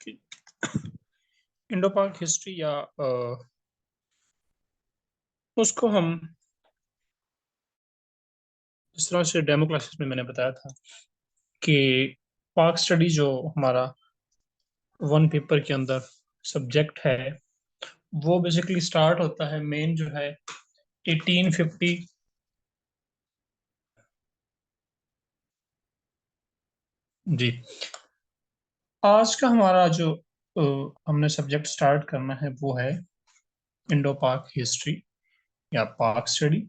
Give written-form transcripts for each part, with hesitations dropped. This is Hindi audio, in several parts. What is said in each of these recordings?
कि इंडो पाक हिस्ट्री या उसको हम जिस तरह से डेमो क्लासेस में मैंने बताया था कि पाक स्टडी जो हमारा वन पेपर के अंदर सब्जेक्ट है वो बेसिकली स्टार्ट होता है मेन जो है 1850। जी, आज का हमारा जो हमने सब्जेक्ट स्टार्ट करना है वो है इंडो पाक हिस्ट्री या पाक स्टडी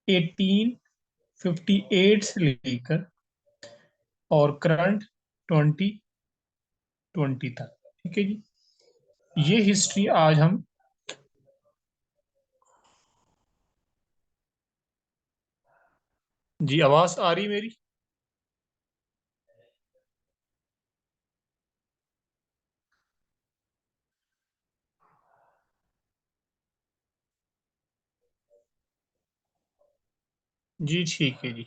1858 से लेकर और करंट 2020 तक। ठीक है जी, ये हिस्ट्री आज हम। जी, आवाज आ रही मेरी? जी ठीक है जी।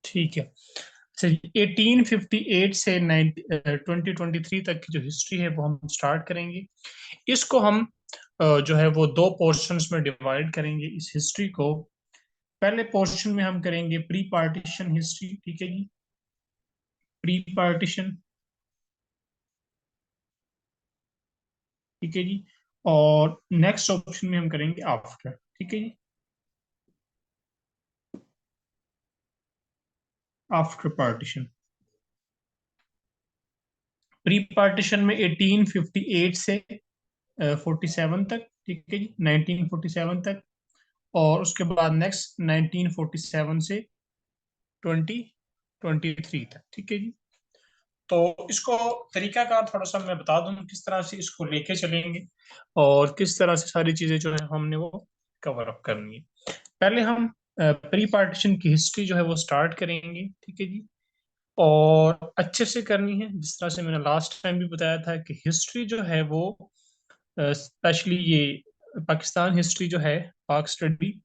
ठीक है। अच्छा, 1858 से 2023 तक की जो हिस्ट्री है वो हम स्टार्ट करेंगे। इसको हम जो है वो दो पोर्शंस में डिवाइड करेंगे इस हिस्ट्री को। पहले पोर्शन में हम करेंगे प्री पार्टीशन हिस्ट्री। ठीक है जी, प्री पार्टीशन। ठीक है जी, और नेक्स्ट ऑप्शन में हम करेंगे आफ्टर। ठीक है जी, आफ्टर पार्टीशन। प्री पार्टीशन में 1858 से 47 तक। ठीक है जी, 1947 तक। और उसके बाद नेक्स्ट 1947 से 2023 तक। ठीक है जी। तो इसको तरीकाकार थोड़ा सा मैं बता दूं किस तरह से इसको लेके चलेंगे और किस तरह से सारी चीजें जो है हमने वो कवर अप करनी है। पहले हम प्री पार्टीशन की हिस्ट्री जो है वो स्टार्ट करेंगे। ठीक है जी, और अच्छे से करनी है जिस तरह से मैंने लास्ट टाइम भी बताया था कि हिस्ट्री जो है वो स्पेशली ये पाकिस्तान हिस्ट्री जो है, पाक स्टडी,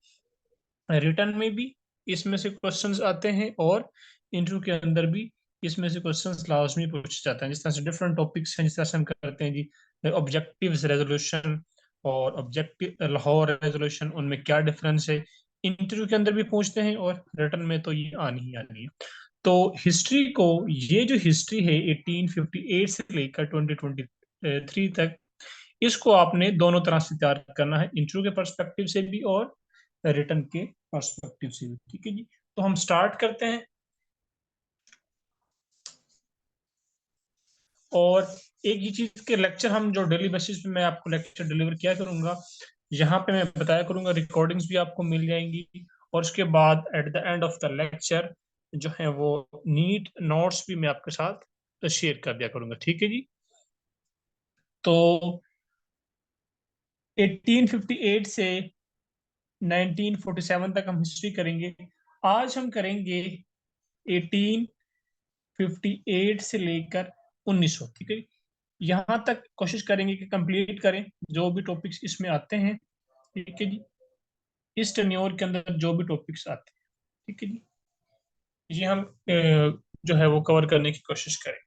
रिटर्न में भी इसमें से क्वेश्चंस आते हैं और इंटरव्यू के अंदर भी इसमें से क्वेश्चंस लाजमी पूछे जाते हैं। जिस तरह से डिफरेंट टॉपिक्स हैं, जिस तरह से हम करते हैं जी ऑब्जेक्टिव्स रेजोल्यूशन और ऑब्जेक्टिव लाहौर रेजोल्यूशन, उनमें क्या डिफरेंस है, इंटरव्यू के अंदर भी पूछते हैं और रिटर्न में तो ये आनी ही आनी है। तो हिस्ट्री को, ये जो हिस्ट्री है 1858 से लेकर 2023 तक, इसको आपने दोनों तरह से तैयार करना है, इंटरव्यू के पर्सपेक्टिव से भी और रिटर्न के पर्सपेक्टिव से भी। ठीक है जी, तो हम स्टार्ट करते हैं। और एक ही चीज के लेक्चर हम जो डेली बेसिस पे मैं आपको लेक्चर डिलीवर किया करूंगा, यहाँ पे मैं बताया करूंगा, रिकॉर्डिंग्स भी आपको मिल जाएंगी। और उसके बाद at the end of the lecture जो है वो नीट नोट्स भी मैं आपके साथ शेयर कर दिया करूंगा। ठीक है जी, तो 1858 से 1947 तक हम हिस्ट्री करेंगे। आज हम करेंगे 1858 से लेकर 1900। ठीक है, यहाँ तक कोशिश करेंगे कि कंप्लीट करें जो भी टॉपिक्स इसमें आते हैं। ठीक है जी, इस टेन्योर के अंदर जो भी टॉपिक्स आते हैं। ठीक है जी, ये हम जो है वो कवर करने की कोशिश करें।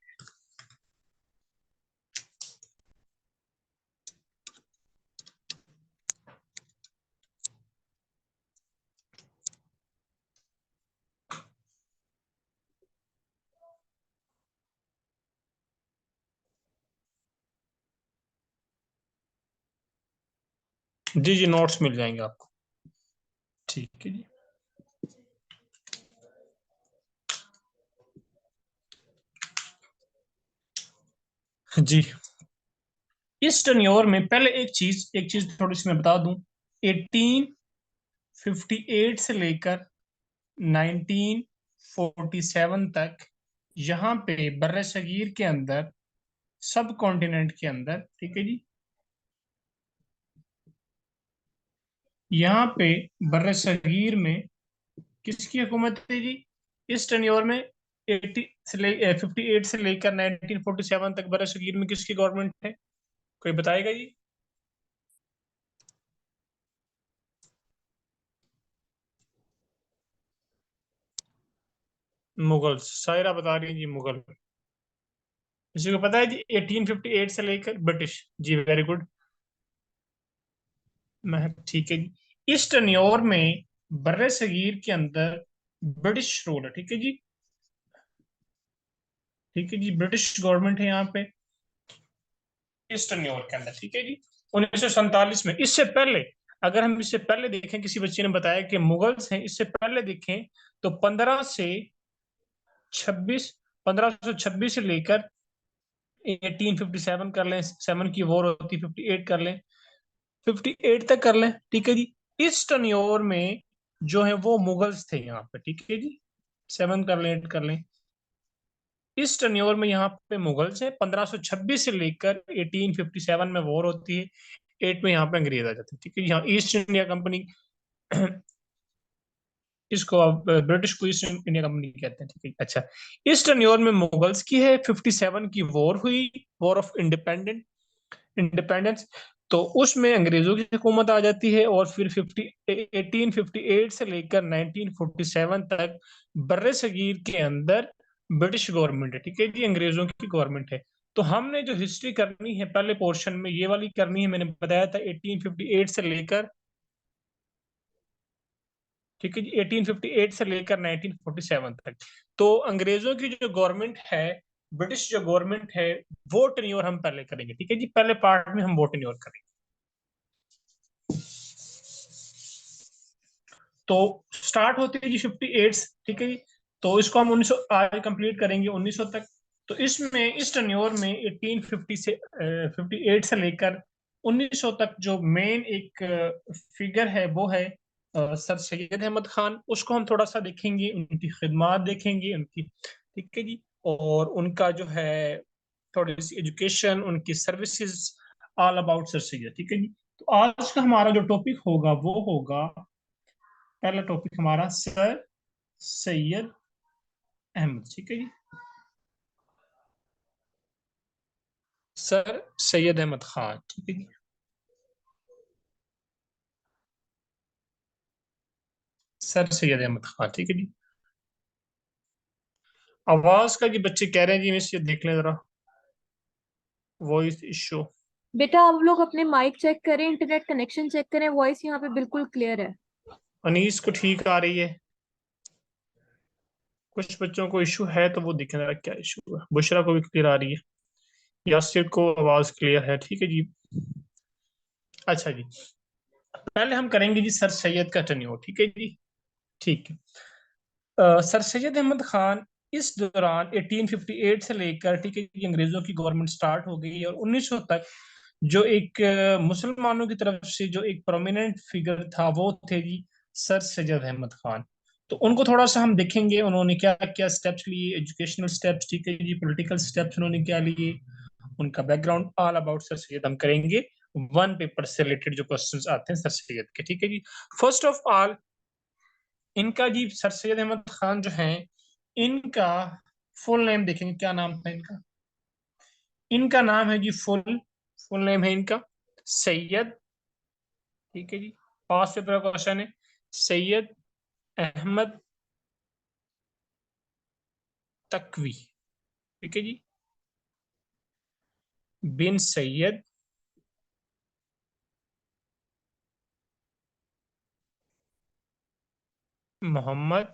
जी जी, नोट्स मिल जाएंगे आपको। ठीक है जी। जी, इस टेन्योर में पहले एक चीज थोड़ी सी मैं बता दूं। 1858 से लेकर 1947 तक यहाँ पे बर्रे सगीर के अंदर, सब कॉन्टिनेंट के अंदर, ठीक है जी, यहाँ पे बर्रे सगीर में किसकी हुकूमत थी जी? इस टेन्योर में 58 से लेकर 1947 तक बरस सगीर में किसकी गवर्नमेंट है? कोई बताएगा जी? मुगल। सायरा बता रही है जी मुगल। किसी को पता है जी 1858 से लेकर ब्रिटिश? जी वेरी गुड। मैं ठीक है जी। इस टन्योर में बर्रे सगीर के अंदर ब्रिटिश रूल है, ठीक है जी। ठीक है जी, ब्रिटिश गवर्नमेंट है यहाँ पे इस टन्योर के अंदर, ठीक है जी। 1947 में, इससे पहले, अगर हम इससे पहले देखें, किसी बच्चे ने बताया कि मुगल्स हैं, इससे पहले देखें तो 26 1526 से लेकर 1857 कर लें, 7 की वॉर होती, 58 कर लें, 58 तक कर लें, ठीक है जी। इस टन्योर में जो है वो मुगल्स थे यहाँ पे, ठीक है जी। 7 कर लें, 8 कर लें। इस टन्योर में यहाँ पे मुगल्स है, 1526 से लेकर 1857 में वॉर होती है, 8 में यहाँ पे अंग्रेज आ जाते हैं, ठीक है। यहाँ ईस्ट इंडिया कंपनी इसको अब ब्रिटिश को ईस्ट इंडिया कंपनी कहते हैं, ठीक है। अच्छा, इस टन्योर में मुगल्स की है, 57 की वॉर हुई, वॉर ऑफ इंडिपेंडेंस। तो उसमें अंग्रेजों की हुकूमत आ जाती है, और फिर 1858 से लेकर 1947 तक बर्रे सगीर के अंदर ब्रिटिश गवर्नमेंट है, ठीक है जी, अंग्रेजों की गवर्नमेंट है। तो हमने जो हिस्ट्री करनी है पहले पोर्शन में, ये वाली करनी है, मैंने बताया था 1858 से लेकर, ठीक है जी, 1858 से लेकर 1947 तक। तो अंग्रेजों की जो गवर्नमेंट है, ब्रिटिश जो गवर्नमेंट है, वो टेन्योर हम पहले करेंगे, ठीक है जी। पहले पार्ट में हम वो टेन्योर करेंगे। तो स्टार्ट होती है जी 58, ठीक है जी। तो इसको हम 1900 आज कंप्लीट करेंगे 1900 तक। तो इसमें इस टन्योर में 1850 से 58 से लेकर 1900 तक जो मेन एक फिगर है वो है सर सैयद अहमद खान। उसको हम थोड़ा सा देखेंगे, उनकी खिदमात देखेंगे उनकी, ठीक है जी। और उनका जो है थोड़ी सी एजुकेशन, उनकी services, all about sir Syed, ठीक है जी। तो आज का हमारा जो टॉपिक होगा वो होगा, पहला टॉपिक हमारा सर सैयद अहमद, ठीक है जी। सर सैयद अहमद खान, ठीक है जी। सर सैयद अहमद खान, ठीक है जी। आवाज का जी बच्चे कह रहे हैं जी, मिस ये देख लें जरा, वॉइस इशू। बेटा आप लोग अपने माइक चेक करें, इंटरनेट कनेक्शन चेक करें, वॉइस यहाँ पे बिल्कुल क्लियर है। अनीस को ठीक आ रही है, कुछ बच्चों को इशू है, तो वो दिखे जरा क्या इशू है। बुशरा को भी क्लियर आ रही है, यासिर को आवाज क्लियर है, ठीक है जी। अच्छा जी, पहले हम करेंगे जी सर सैयद का टेन्योर, ठीक है जी। ठीक है। सर सैयद अहमद खान, इस दौरान 1858 से लेकर, ठीक है जी, अंग्रेजों की गवर्नमेंट स्टार्ट हो गई, और 1900 तक जो एक मुसलमानों की तरफ से जो एक प्रोमिनेंट फिगर था वो थे जी सर सैयद अहमद खान। तो उनको थोड़ा सा हम देखेंगे, उन्होंने क्या क्या स्टेप्स लिए, एजुकेशनल स्टेप्स, ठीक है जी, पॉलिटिकल स्टेप्स उन्होंने क्या लिए, उनका background, all about sir Syed हम करेंगे। वन पेपर से रिलेटेड जो क्वेश्चंस आते हैं सर सैयद के, ठीक है जी। फर्स्ट ऑफ ऑल, इनका जी सर सैयद अहमद खान जो हैं, इनका फुल नेम देखेंगे, क्या नाम था इनका। इनका नाम है जी फुल फुल नेम है इनका सैयद, ठीक है जी। पांच पेपर का क्वेश्चन है, सैयद अहमद तकवी, ठीक है जी, बिन सैयद मोहम्मद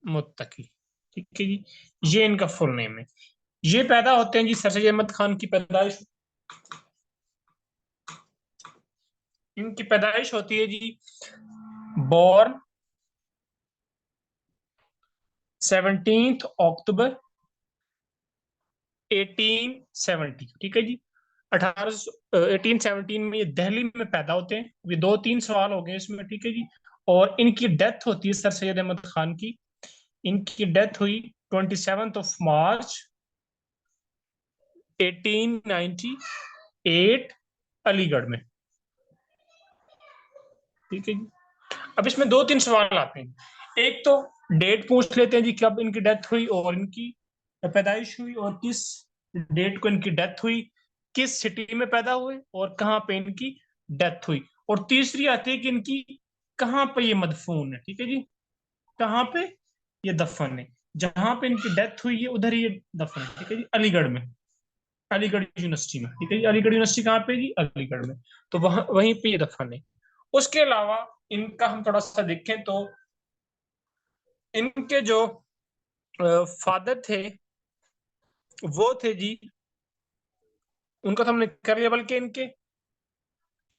मुत्तकी, ठीक है जी। ये इनका फुल नेम है। ये पैदा होते हैं जी, सर सैयद अहमद खान की पैदाइश, इनकी पैदाइश होती है जी बॉर्न 17 अक्टूबर 1870, ठीक है जी। 1817 में ये दिल्ली में पैदा होते हैं। ये दो तीन सवाल हो गए इसमें, ठीक है जी। और इनकी डेथ होती है सर सैयद अहमद खान की, इनकी डेथ हुई 27 मार्च 1898 अलीगढ़ में, ठीक है जी। अब इसमें दो तीन सवाल आते हैं। एक तो डेट पूछ लेते हैं जी, कब इनकी डेथ हुई और इनकी पैदाइश हुई, और किस डेट को इनकी डेथ हुई, किस सिटी में पैदा हुए और कहाँ पे इनकी डेथ हुई। और तीसरी आती है कि इनकी कहाँ पे ये मदफून है, ठीक है जी, कहाँ पे ये दफन है। जहां पे इनकी डेथ हुई है उधर ये दफन है, ठीक है जी, अलीगढ़ में, अलीगढ़ यूनिवर्सिटी में, ठीक है जी। अलीगढ़ यूनिवर्सिटी कहाँ पे जी, अलीगढ़ में। तो वहां वहीं पे ये दफन है। उसके अलावा इनका हम थोड़ा सा देखें तो इनके जो फादर थे वो थे जी, उनका तो हमने कर लिया, बल्कि इनके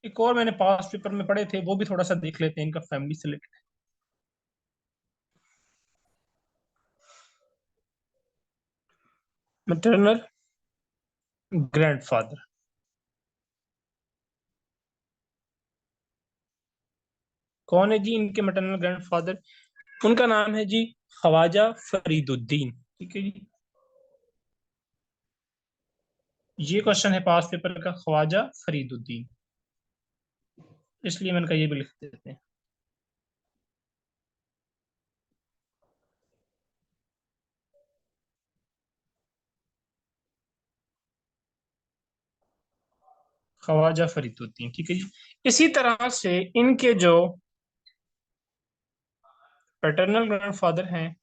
एक और मैंने पास पेपर में पढ़े थे, वो भी थोड़ा सा देख लेते हैं इनका फैमिली से रिलेटेड। मैटरनल ग्रैंडफादर कौन है जी इनके मैटरनल ग्रैंडफादर? उनका नाम है जी ख्वाजा फरीदुद्दीन, ठीक है जी। ये क्वेश्चन है पास पेपर का, ख्वाजा फरीदुद्दीन, इसलिए मैंने कहा ये भी लिख देते हैं। ख्वाजा फरीदुद्दीन, ठीक है जी। इसी तरह से इनके जो पैटर्नल ग्रैंडफादर हैं,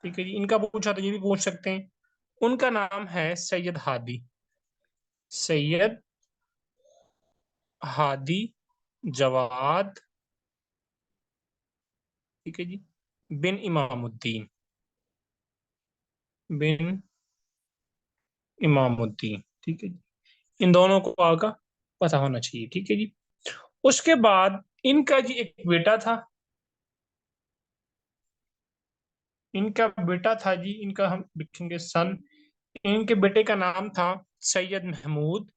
ठीक है जी, इनका पूछा तो ये भी पूछ सकते हैं। उनका नाम है सैयद हादी, सैयद हादी जवाद, ठीक है जी, बिन इमामुद्दीन, बिन इमामुद्दीन, ठीक है जी। इन दोनों को आगा पता होना चाहिए, ठीक है जी। उसके बाद इनका जी एक बेटा था, इनका बेटा था जी, इनका हम लिखेंगे सन। इनके बेटे का नाम था सैयद महमूद,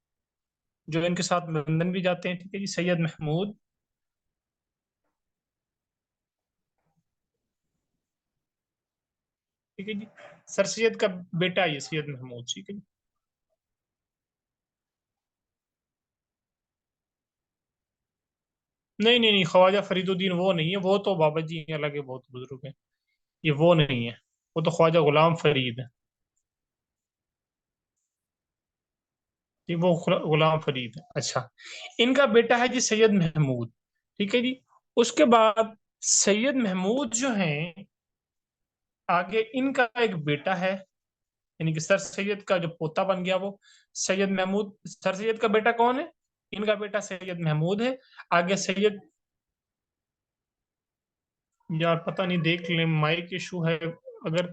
जो इनके साथ लंदन भी जाते हैं, ठीक है जी, सैयद महमूद। ठीक है जी, सर सैयद का बेटा ये सैयद महमूद, ठीक है जी। नहीं नहीं नहीं, ख्वाजा फरीदुद्दीन वो नहीं है, वो तो बाबा जी अलग है, बहुत बुजुर्ग है। ये वो नहीं है, वो तो ख्वाजा गुलाम फरीद है। ये वो गुलाम फरीद है। अच्छा, इनका बेटा है जी सैयद महमूद, ठीक है जी। उसके बाद सैयद महमूद जो हैं, आगे इनका एक बेटा है, यानी कि सर सैयद का जो पोता बन गया वो सैयद महमूद। सर सैयद का बेटा कौन है? इनका बेटा सैयद महमूद है। आगे सैयद, यार पता नहीं, देख लें, माइक इशू है अगर,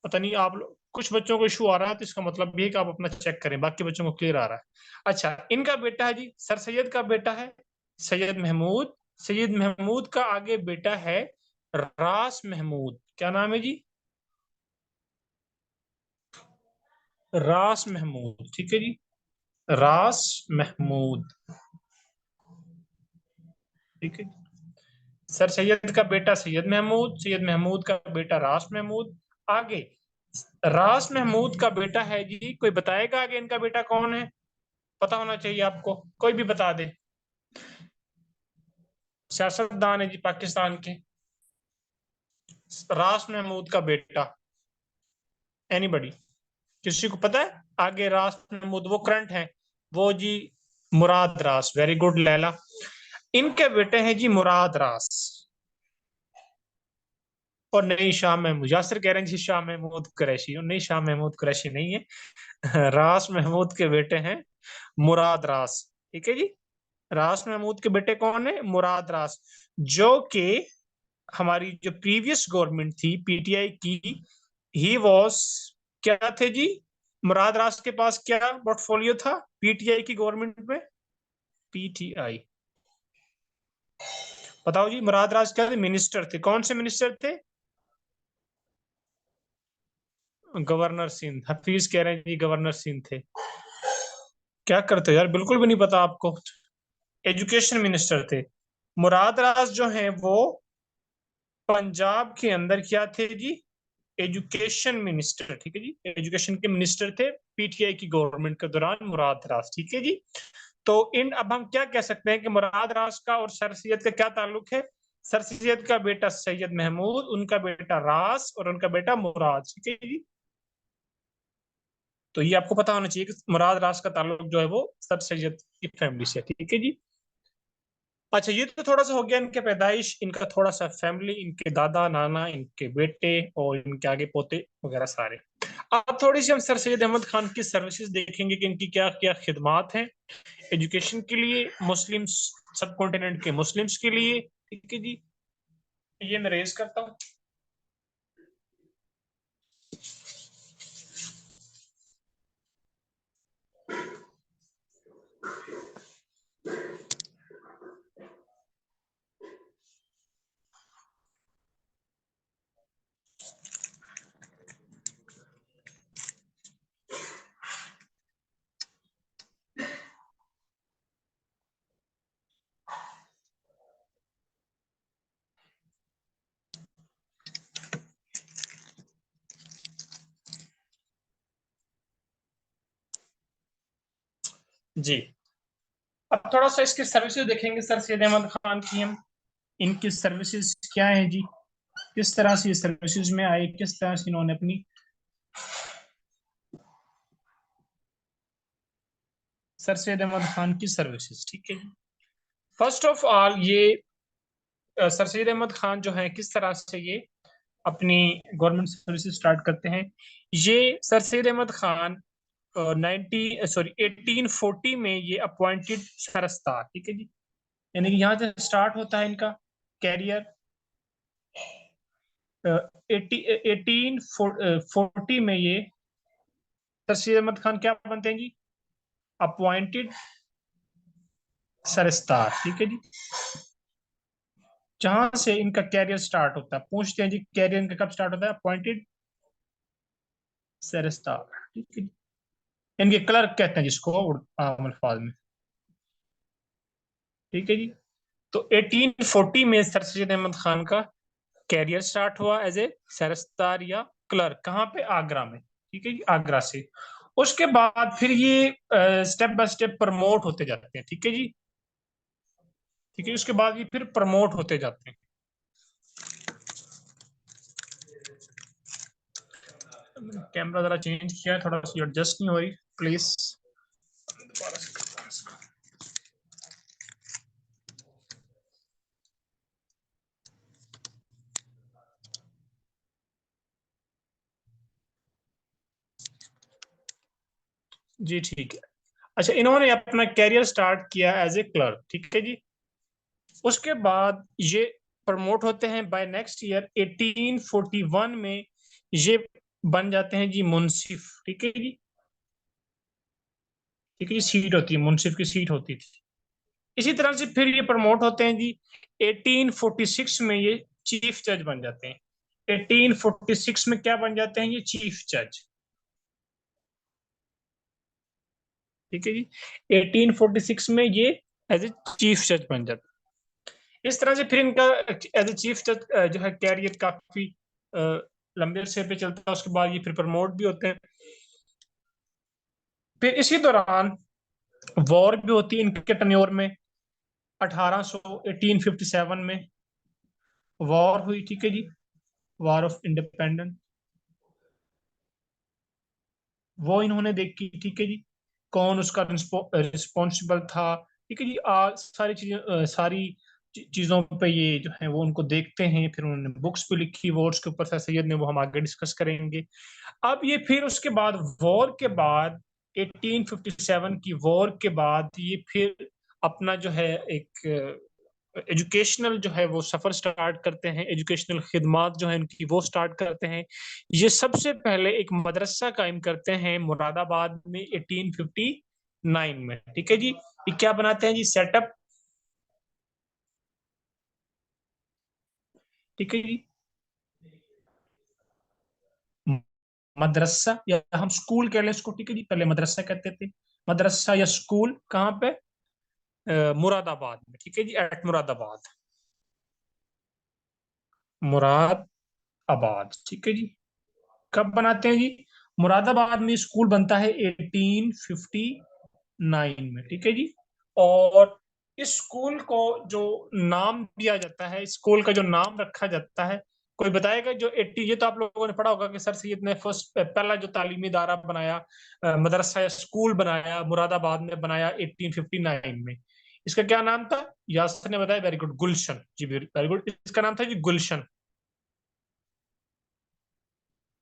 पता नहीं आप लोग, कुछ बच्चों को इशू आ रहा है तो इसका मतलब ये है कि आप अपना चेक करें, बाकी बच्चों को क्लियर आ रहा है। अच्छा, इनका बेटा है जी, सर सैयद का बेटा है सैयद महमूद। सैयद महमूद का आगे बेटा है रास महमूद। क्या नाम है जी? रास महमूद, ठीक है जी, रास महमूद, ठीक है। सर सैयद का बेटा सैयद महमूद, सैयद महमूद का बेटा रास महमूद। आगे रास महमूद का बेटा है जी, कोई बताएगा आगे इनका बेटा कौन है? पता होना चाहिए आपको, कोई भी बता दे। सियासतदान है जी पाकिस्तान के, रास महमूद का बेटा। एनीबडी, किसी को पता है आगे रास महमूद? वो करंट है वो जी, मुराद रास। Very good Laila. इनके बेटे हैं जी मुराद रास और नई शाह महमूद। यासिर कह रहे हैं जी शाह महमूद कुरैशी, और नहीं, शाह महमूद कुरैशी नहीं है। रास महमूद के बेटे हैं मुराद रास, ठीक है जी। रास महमूद के बेटे कौन है? मुराद रास, जो कि हमारी जो प्रीवियस गवर्नमेंट थी पीटीआई की, ही वॉज, क्या थे जी मुराद रास के पास, क्या पोर्टफोलियो था पीटीआई की गवर्नमेंट में? पीटीआई, बताओ जी, मुराद रास क्या थे? मिनिस्टर थे। कौन से मिनिस्टर थे? गवर्नर सिंध। हफीज कह रहे हैं जी गवर्नर सिंध थे। क्या करते हो यार, बिल्कुल भी नहीं पता आपको। एजुकेशन मिनिस्टर थे। मुराद रास जो हैं वो पंजाब के अंदर क्या थे जी? एजुकेशन मिनिस्टर, ठीक है जी, एजुकेशन के मिनिस्टर थे पीटीआई की गवर्नमेंट के दौरान मुराद रास, ठीक है जी। तो इन अब हम क्या कह सकते हैं कि मुराद रास का और सर सैयद का क्या ताल्लुक है? सर सैयद का बेटा सैयद महमूद, उनका बेटा रास और उनका बेटा मुराद। ठीक है जी। तो ये आपको पता होना चाहिए कि मुराद रास का ताल्लुक जो है वो सर सैयद की फैमिली से। ठीक है जी। अच्छा, ये तो थोड़ा सा हो गया इनके पैदाइश, इनका थोड़ा सा फैमिली, इनके दादा नाना, इनके बेटे और इनके आगे पोते वगैरह सारे। अब थोड़ी सी हम सर सैयद अहमद खान की सर्विसेज देखेंगे कि इनकी क्या क्या खिदमात हैं एजुकेशन के लिए, मुस्लिम सब कॉन्टिनेंट के मुस्लिम्स के लिए। ठीक है जी। ये मैं रेज करता हूँ। जी, अब थोड़ा सा इसकी सर्विसेज देखेंगे सर सैयद अहमद खान की हम। इनकी सर्विसेज क्या है जी, किस तरह से ये सर्विसेज में आए, किस तरह से इन्होंने अपनी सर सैयद अहमद खान की सर्विसेज। ठीक है। फर्स्ट ऑफ ऑल ये सर सैयद अहमद खान जो है किस तरह से ये अपनी गवर्नमेंट सर्विसेज स्टार्ट करते हैं। ये सर सैयद अहमद खान 1840 में ये अपॉइंटेड सरस्तार। ठीक है जी। यानी कि यहाँ से स्टार्ट होता है इनका कैरियर। 1840 में ये सर सैयद अहमद खान क्या बनते हैं जी, अपॉइंटेड सरस्तार। ठीक है जी। जहां से इनका कैरियर स्टार्ट होता है, पूछते हैं जी कैरियर इनका कब स्टार्ट होता है, अपॉइंटेड सरस्तार। ठीक है जी। इनके क्लर्क कहते हैं जिसको आम अल्फाज में। ठीक है जी। तो 1840 में सर सैयद अहमद खान का कैरियर स्टार्ट हुआ एज ए सरस्तार या क्लर्क। कहाँ पे? आगरा में। ठीक है जी, आगरा से। उसके बाद फिर ये स्टेप बाय स्टेप प्रमोट होते जाते हैं। ठीक है जी। ठीक है, उसके बाद ये फिर प्रमोट होते जाते हैं। कैमरा जरा चेंज किया है, थोड़ा सी एडजस्ट नहीं हो रही, प्लीज दोबारा से करता हूं इसको। जी ठीक है। अच्छा, इन्होंने अपना कैरियर स्टार्ट किया एज ए क्लर्क। ठीक है जी। उसके बाद ये प्रमोट होते हैं बाय नेक्स्ट ईयर 1841 में ये बन जाते हैं जी मुंसिफ। ठीक है जी। ठीक है जी, सीट होती है, मुंसिफ की सीट होती थी। इसी तरह से फिर ये प्रमोट होते हैं जी 1846 में ये चीफ जज बन जाते हैं। 1846 में क्या बन जाते हैं ये, चीफ जज। ठीक है जी। 1846 में ये एज ए चीफ जज बन जाते हैं। इस तरह से फिर इनका एज ए चीफ जज जो है कैरियर काफी लंबे अरसे पे चलता है। उसके बाद ये फिर प्रमोट भी होते हैं। फिर इसी दौरान वॉर भी होती है इनके टन्योर में। 1857 में वॉर हुई। ठीक है जी, वॉर ऑफ इंडिपेंडेंस। वो इन्होंने देखी। ठीक है जी, कौन उसका रिस्पॉन्सिबल था। ठीक है जी। सारी चीजें सारी चीजों पे ये जो है वो उनको देखते हैं। फिर उन्होंने बुक्स भी लिखी वॉर्स के ऊपर, सर सैयद ने, वो हम आगे डिस्कस करेंगे। अब ये फिर उसके बाद वॉर के बाद 1857 की वॉर के बाद ये फिर अपना जो है एक एजुकेशनल जो है वो सफर स्टार्ट करते हैं। एजुकेशनल खिदमात जो है उनकी वो स्टार्ट करते हैं। ये सबसे पहले एक मदरसा कायम करते हैं मुरादाबाद में 1859 में। ठीक है जी। ये क्या बनाते हैं जी, सेटअप। ठीक है जी। मदरसा या हम स्कूल कह लें इसको। ठीक है जी, पहले मदरसा कहते थे। मदरसा या स्कूल कहाँ पे? मुरादाबाद में। ठीक है जी, एट मुरादाबाद, मुरादाबाद। ठीक है जी। कब बनाते हैं जी? मुरादाबाद में स्कूल बनता है 1859 में। ठीक है जी। और इस स्कूल को जो नाम दिया जाता है, स्कूल का जो नाम रखा जाता है, कोई बताएगा? जो 80, ये तो आप लोगों ने पढ़ा होगा कि सर सैयद ने फर्स्ट पहला जो तालीमी इदारा बनाया, मदरसा या स्कूल बनाया, मुरादाबाद में बनाया 1859 में। इसका क्या नाम था? यासर ने बताया, वेरी गुड, गुलशन जी, वेरी गुड। इसका नाम था जी गुलशन।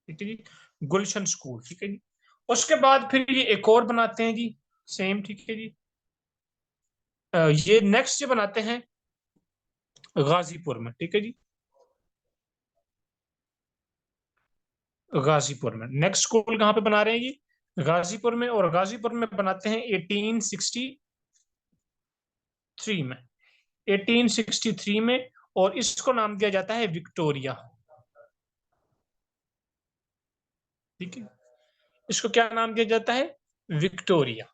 ठीक है जी, गुलशन स्कूल। ठीक है जी। उसके बाद फिर ये एक और बनाते हैं जी, सेम। ठीक है जी। ये नेक्स्ट ये बनाते हैं गाजीपुर में। ठीक है जी, गाजीपुर में नेक्स्ट स्कूल कहाँ पे बना रहे हैं ये? गाजीपुर में। और गाजीपुर में बनाते हैं 1863 में। 1863 में। और इसको नाम दिया जाता है विक्टोरिया। ठीक है, इसको क्या नाम दिया जाता है? विक्टोरिया।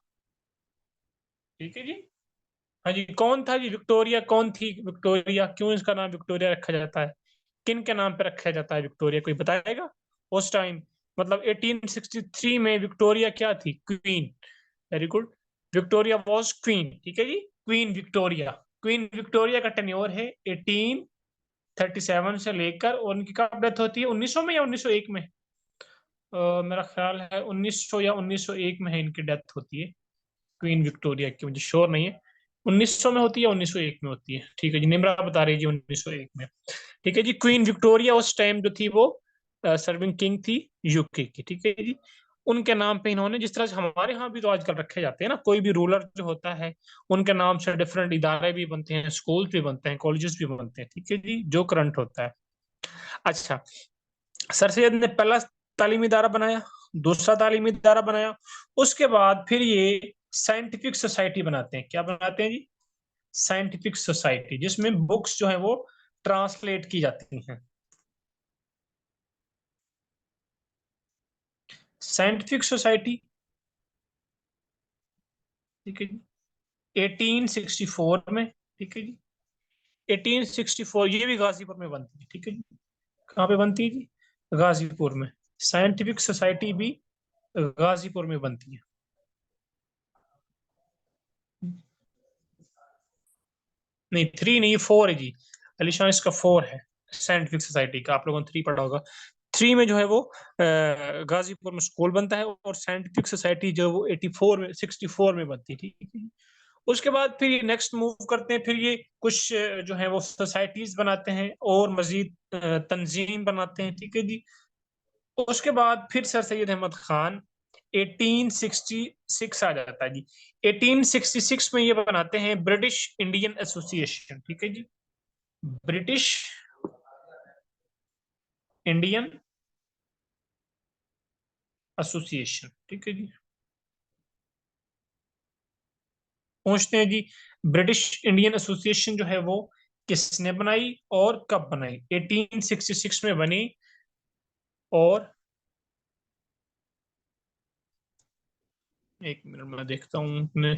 ठीक है जी। हाँ जी, कौन था जी विक्टोरिया? कौन थी विक्टोरिया? क्यों इसका नाम विक्टोरिया रखा जाता है? किन के नाम पे रखा जाता है विक्टोरिया? कोई बताएगा? उस टाइम मतलब 1863 में विक्टोरिया क्या थी? Queen. Very good, Victoria was queen. ठीक है जी, क्वीन विक्टोरिया। क्वीन विक्टोरिया का टेन्योर है 1837 से लेकर, और उनकी कब डेथ होती है? 1900 में या 1901 में? मेरा ख्याल है 1900 या 1901 में है इनकी डेथ होती है, क्वीन विक्टोरिया की। मुझे श्योर नहीं है 1900 में होती है या 1901 में होती है। ठीक है जी, निम्रा बता रही है 1901 में। ठीक है जी, क्वीन विक्टोरिया उस टाइम जो थी वो सर्विंग किंग थी यूके की। ठीक है जी, उनके नाम पे इन्होंने, जिस तरह से हमारे यहाँ भी तो आजकल रखे जाते हैं ना, कोई भी रूलर जो होता है उनके नाम से डिफरेंट इदारे भी बनते हैं, स्कूल भी बनते हैं, कॉलेजेस भी बनते हैं। ठीक है जी, जो करंट होता है। अच्छा, सर सैयद ने पहला तालीमी इदारा बनाया, दूसरा तालीमी इदारा बनाया, उसके बाद फिर ये साइंटिफिक सोसाइटी बनाते हैं। क्या बनाते हैं जी? साइंटिफिक सोसाइटी, जिसमें बुक्स जो है वो ट्रांसलेट की जाती हैं। साइंटिफिक सोसाइटी, ठीक है जी, 1864 में। ठीक है जी, 1864, ये भी गाजीपुर में बनती है। ठीक है जी, कहाँ पे बनती है जी? गाजीपुर में। साइंटिफिक सोसाइटी भी गाजीपुर में बनती है। नहीं, 3 नहीं, 4 है जी। अलीशान, इसका 4 है साइंटिफिक सोसाइटी का। आप लोगों ने 3 पढ़ा होगा। 3 में जो है वो गाजीपुर में स्कूल बनता है, और साइंटिफिक सोसाइटी जो वो 84 में, 64 में बनती है। ठीक है। उसके बाद फिर ये नेक्स्ट मूव करते हैं, फिर ये कुछ जो है वो सोसाइटीज बनाते हैं और मजीद तंजीम बनाते हैं। ठीक है जी। उसके बाद फिर सर सैयद अहमद खान 1866 आ जाता है जी। 1866 में ये बनाते हैं ब्रिटिश इंडियन एसोसिएशन। ठीक है जी, ब्रिटिश इंडियन एसोसिएशन। ठीक है जी, पूछते हैं जी, ब्रिटिश इंडियन एसोसिएशन जो है वो किसने बनाई और कब बनाई? 1866 में बनी। और एक मिनट में देखता हूँ अपने,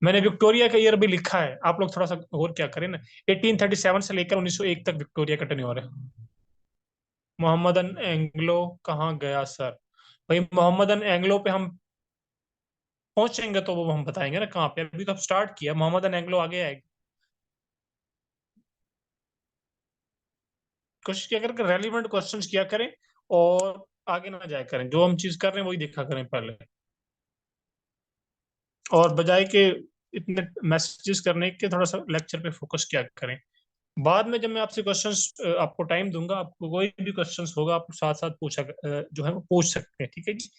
मैंने विक्टोरिया का ईयर भी लिखा है, आप लोग थोड़ा सा और क्या करें ना। 1837 से लेकर 1901 तक विक्टोरिया का टेन्योर है। मोहम्मदन एंग्लो कहाँ गया सर? भाई मोहम्मदन एंग्लो पे हम पहुंचेंगे तो वो हम बताएंगे ना कहाँ पे। अभी तो अब स्टार्ट किया, मोहम्मदन एंग्लो आगे आएगा। कोशिश किया करें, रेलिवेंट क्वेश्चंस किया करें, और आगे ना जाया करें। जो हम चीज कर रहे हैं वही देखा करें पहले, और बजाय के इतने मैसेजेस करने के थोड़ा सा लेक्चर पे फोकस किया करें। बाद में जब मैं आपसे क्वेश्चंस, आपको टाइम दूंगा, आपको कोई भी क्वेश्चंस होगा आप साथ साथ पूछा जो है वो पूछ सकते हैं। ठीक है जी।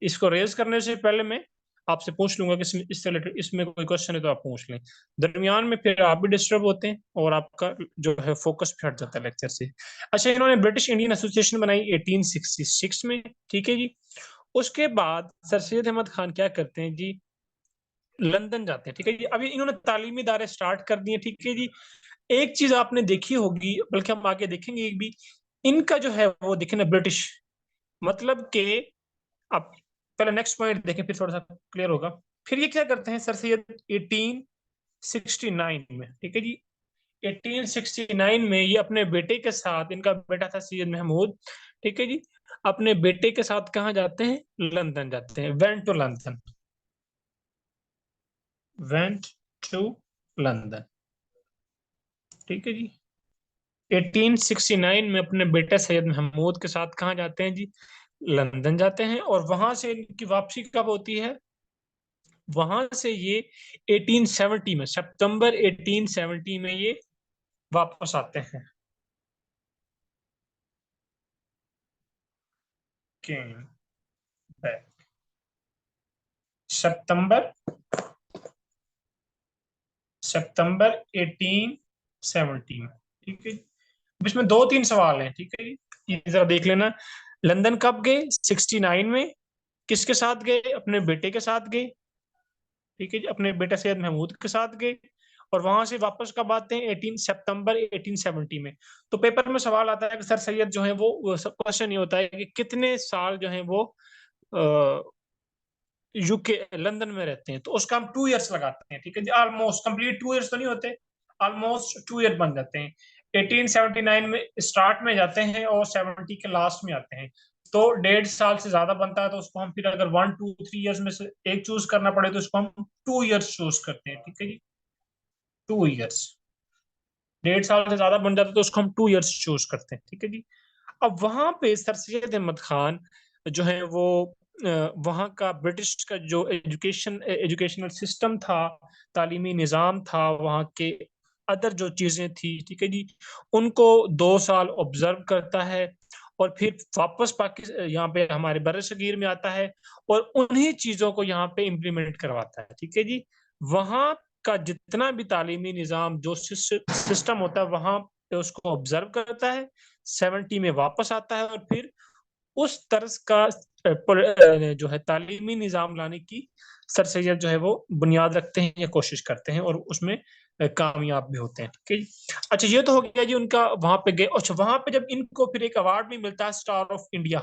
इसको रेज करने से पहले मैं आपसे पूछ लूंगा कि इससे रिलेटेड इसमें कोई क्वेश्चन है तो आप पूछ लें। दरमियान में फिर आप भी डिस्टर्ब होते हैं और आपका जो है फोकस भी हट जाता है लेक्चर से। अच्छा, इन्होंने ब्रिटिश इंडियन एसोसिएशन बनाई 1866 में। ठीक है जी। उसके बाद सर सैयद अहमद खान क्या करते हैं जी? लंदन जाते हैं। ठीक है जी, अभी इन्होंने तालीमी इदारे स्टार्ट कर दिए। ठीक है जी। एक चीज आपने देखी होगी, बल्कि हम आगे देखेंगे एक भी, इनका जो है वो देखें ना, ब्रिटिश मतलब के, अब पहले नेक्स्ट पॉइंट देखें फिर थोड़ा सा क्लियर होगा। फिर ये क्या करते हैं सर सैयद 1869 में। ठीक है जी, 1869 में ये अपने बेटे के साथ, इनका बेटा था सैयद महमूद, ठीक है जी, अपने बेटे के साथ कहाँ जाते हैं? लंदन जाते हैं। Went to London, went to London. ठीक है जी। 1869 में अपने बेटे सैयद महमूद के साथ कहाँ जाते हैं जी? लंदन जाते हैं। और वहां से इनकी वापसी कब होती है? वहां से ये 1870 में, सितंबर 1870 में ये वापस आते हैं। केम बैक, सितंबर सितंबर 1870 में। ठीक है। अब इसमें दो तीन सवाल हैं। ठीक है जी, ये जरा देख लेना। लंदन कब गए? 69 में। किसके साथ गए? अपने बेटे के साथ गए। ठीक है जी, अपने बेटे सैयद महमूद के साथ गए। और वहां से वापस कब आते हैं? 18 सितंबर 1870 में। तो पेपर में सवाल आता है कि सर सैयद जो है वो क्वेश्चन ये होता है कि कितने साल जो है वो यूके लंदन में रहते हैं, तो उसका हम 2 इयर्स लगाते हैं। ठीक है जी, ऑलमोस्ट कंप्लीट 2 इयर्स तो नहीं होते, ऑलमोस्ट 2 ईयर बन जाते हैं। 1879 में स्टार्ट में जाते हैं और 70 के लास्ट में आते हैं। तो 1.5 साल से ज्यादा बनता है, तो उसको हम फिर अगर 1 2 3 इयर्स में से एक चूज करना पड़े तो उसको हम 2 इयर्स चूज करते हैं। ठीक है जी, 2 इयर्स। 1.5 साल से ज्यादा बन जाता है तो उसको हम 2 इयर्स चूज करते हैं। ठीक है जी। अब वहां पे सर सैयद अहमद खान जो है वो वहाँ का ब्रिटिश का जो एजुकेशनल सिस्टम था, तालीमी निज़ाम था, वहाँ के अदर जो चीज़ें थी, ठीक है जी, उनको 2 साल ऑब्जर्व करता है और फिर वापस पाकिस्तान यहाँ पे हमारे बर सगीर में आता है और उन्हीं चीज़ों को यहाँ पे इम्प्लीमेंट करवाता है। ठीक है जी। वहाँ का जितना भी तालीमी निज़ाम जो सिस्टम होता है वहाँ पे उसको ऑब्जर्व करता है, 70 में वापस आता है और फिर उस तर्ज का जो है तालीमी निज़ाम लाने की सर सैयद जो है वो बुनियाद रखते हैं या कोशिश करते हैं और उसमें कामयाब भी होते हैं। ठीक है जी। अच्छा, ये तो हो गया जी उनका वहां पे गए। अच्छा, वहां पे जब इनको फिर एक अवार्ड भी मिलता है, star of India.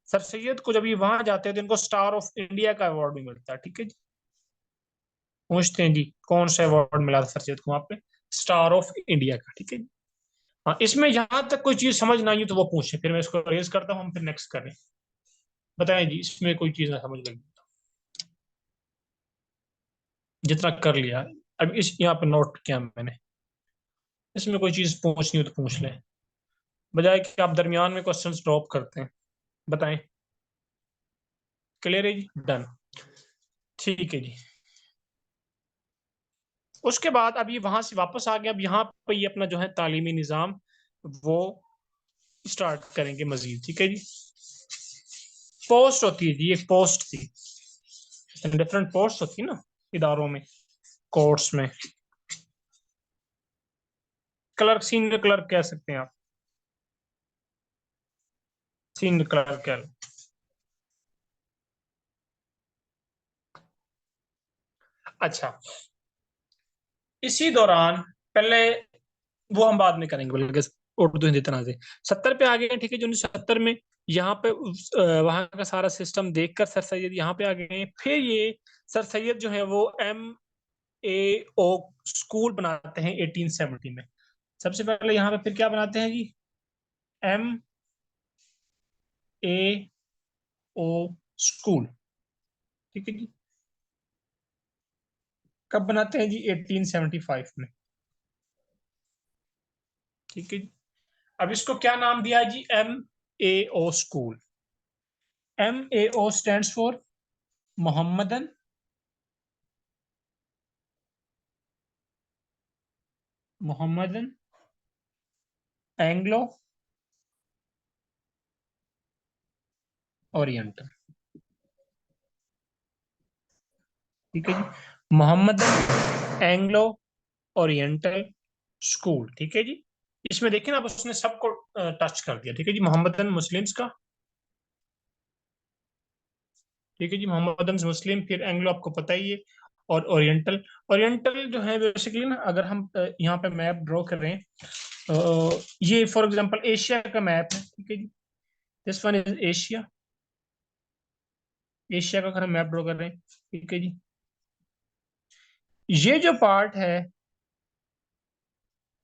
Sir Syed को जब ये वहां जाते हैं तो इनको स्टार ऑफ इंडिया का अवार्ड भी मिलता है। ठीक है जी। पूछते हैं जी कौन सा अवार्ड मिला था सर सैयद को वहां पे? स्टार ऑफ इंडिया का। ठीक है जी। हाँ, इसमें यहां तक कोई चीज समझ ना आई तो वो पूछे, फिर मैं इसको रेज करता हूँ, हम फिर नेक्स्ट करें। बताएं जी, इसमें कोई चीज ना समझ लगी जितना कर लिया। अब इस यहाँ पे नोट किया मैंने, इसमें कोई चीज पूछनी हो तो पूछ लें, बजाय कि आप दरमियान में क्वेश्चंस ड्रॉप करते हैं। बताएं। क्लियर है जी? डन। ठीक है जी। उसके बाद अब ये वहां से वापस आ गया। अब यहाँ पे ये अपना जो है तालीमी निज़ाम वो स्टार्ट करेंगे मजीद। ठीक है जी। पोस्ट होती है जी, एक पोस्ट थी, डिफरेंट पोस्ट होती है ना इदारों में, कोर्ट्स में। क्लर्क, सीनियर क्लर्क कह सकते हैं आप, सीनियर क्लर्क कह लो। अच्छा, इसी दौरान पहले वो हम बाद में करेंगे बल्कि उर्दू हिंदी तरह से 70 पे आ गए हैं। ठीक है जी। 1970 में यहाँ पे वहां का सारा सिस्टम देखकर सर सैयद यहाँ पे आ गए हैं। फिर ये सर सैयद जो है वो MAO स्कूल बनाते हैं 1870 में। सबसे पहले यहाँ पे फिर क्या बनाते हैं जी? MAO school. ठीक है जी। कब बनाते हैं जी? 1875 में। ठीक है जी। अब इसको क्या नाम दिया है जी? MAO school. MAO stands for Mohammedan Mohammedan Anglo Oriental. ठीक है जी। Mohammedan Anglo Oriental school. ठीक है जी। इसमें देखिए ना, अब उसने सबको टच कर दिया। ठीक है जी। मोहम्मदन मुस्लिम्स का, ठीक है जी, मोहम्मदन मुस्लिम, फिर एंग्लो आपको पता ही है, और ओरिएंटल। ओरिएंटल जो है बेसिकली ना, अगर हम यहाँ पे मैप ड्रॉ कर रहे हैं, ये फॉर एग्जांपल एशिया का मैप है। ठीक है जी। This one is Asia. Asia का अगर हम मैप ड्रॉ कर रहे हैं, ठीक है जी, ये जो पार्ट है,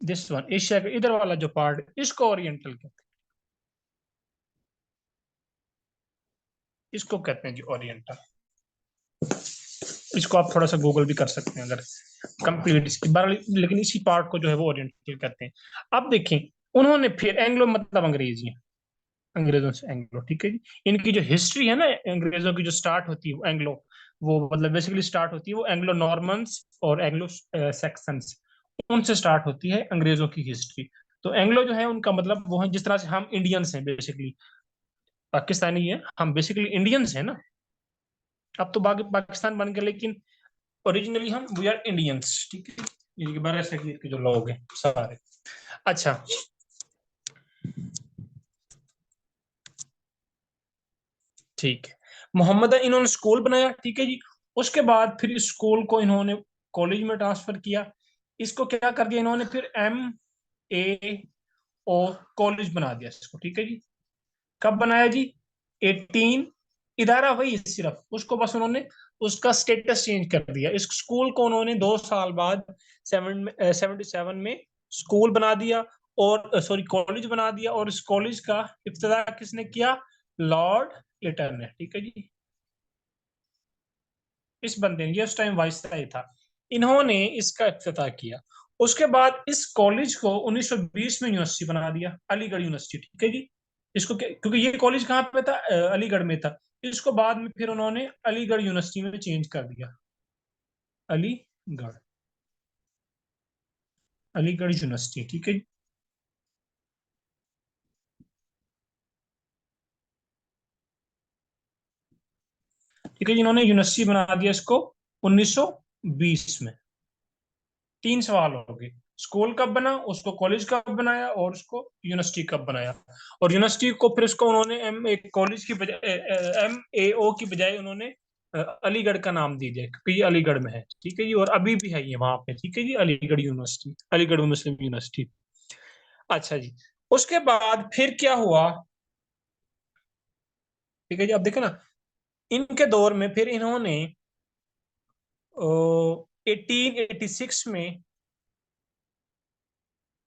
दिस वन एशिया का इधर वाला जो पार्ट, इसको ओरिएंटल कहते इसको कहते हैं जी ओरिएंटल। इसको आप थोड़ा सा गूगल भी कर सकते हैं अगर कंप्लीट इसकी बार, लेकिन इसी पार्ट को जो है वो ओरिएंटल कहते हैं। अब देखें, उन्होंने फिर एंग्लो मतलब अंग्रेजी, अंग्रेजों से एंग्लो, ठीक है जी। इनकी जो हिस्ट्री है ना, अंग्रेजों की जो स्टार्ट होती है एंग्लो, वो मतलब बेसिकली स्टार्ट होती है वो एंग्लो नॉर्मन्स और एंग्लो सैक्सन्स, उनसे स्टार्ट होती है अंग्रेजों की हिस्ट्री। तो एंग्लो जो है उनका मतलब वो है, जिस तरह से हम इंडियंस हैं बेसिकली, पाकिस्तानी है, हम बेसिकली इंडियंस हैं ना। अब तो बाकी पाकिस्तान बन गया, लेकिन ओरिजिनली हम वी आर इंडियंस, ठीक है। ये बारह शरीर के जो लोग हैं सारे। अच्छा, ठीक है। मोहम्मद इन्होंने स्कूल बनाया, ठीक है जी। उसके बाद फिर इस स्कूल को इन्होंने कॉलेज में ट्रांसफर किया। इसको क्या कर दिया इन्होंने, फिर MA और कॉलेज बना दिया इसको, ठीक है जी। कब बनाया जी? 18, इदारा वही है सिर्फ, उसको बस उन्होंने उसका स्टेटस चेंज कर दिया। इस स्कूल को उन्होंने 2 साल बाद 77 में स्कूल बना दिया, और सॉरी कॉलेज बना दिया। और इस कॉलेज का इब्तिदा किसने किया? लॉर्ड लिटन ने, ठीक है जी। इस बंदे ने, ये उस टाइम वाइसराय था, इन्होंने इसका इफ्तिताह किया। उसके बाद इस कॉलेज को 1920 में यूनिवर्सिटी बना दिया, अलीगढ़ यूनिवर्सिटी, ठीक है जी। इसको क्योंकि ये कॉलेज कहाँ पे था? अलीगढ़ में था। इसको बाद में फिर उन्होंने अलीगढ़ यूनिवर्सिटी में चेंज कर दिया, अलीगढ़, अलीगढ़ यूनिवर्सिटी, ठीक है जी। ठीक है जी, इन्होंने यूनिवर्सिटी बना दिया इसको 1920 में। 3 सवाल हो गए, स्कूल कब बना, उसको कॉलेज कब बनाया, और उसको यूनिवर्सिटी कब बनाया। और यूनिवर्सिटी को फिर उसको उन्होंने कॉलेज की बजाय MAO की बजाय उन्होंने अलीगढ़ का नाम दे दिया, क्योंकि ये अलीगढ़ में है, ठीक है जी। और अभी भी है ये वहां पे, ठीक है जी, अलीगढ़ यूनिवर्सिटी, अलीगढ़ मुस्लिम यूनिवर्सिटी। अच्छा जी, उसके बाद फिर क्या हुआ, ठीक है जी। अब देखे ना, इनके दौर में फिर इन्होंने 1886 में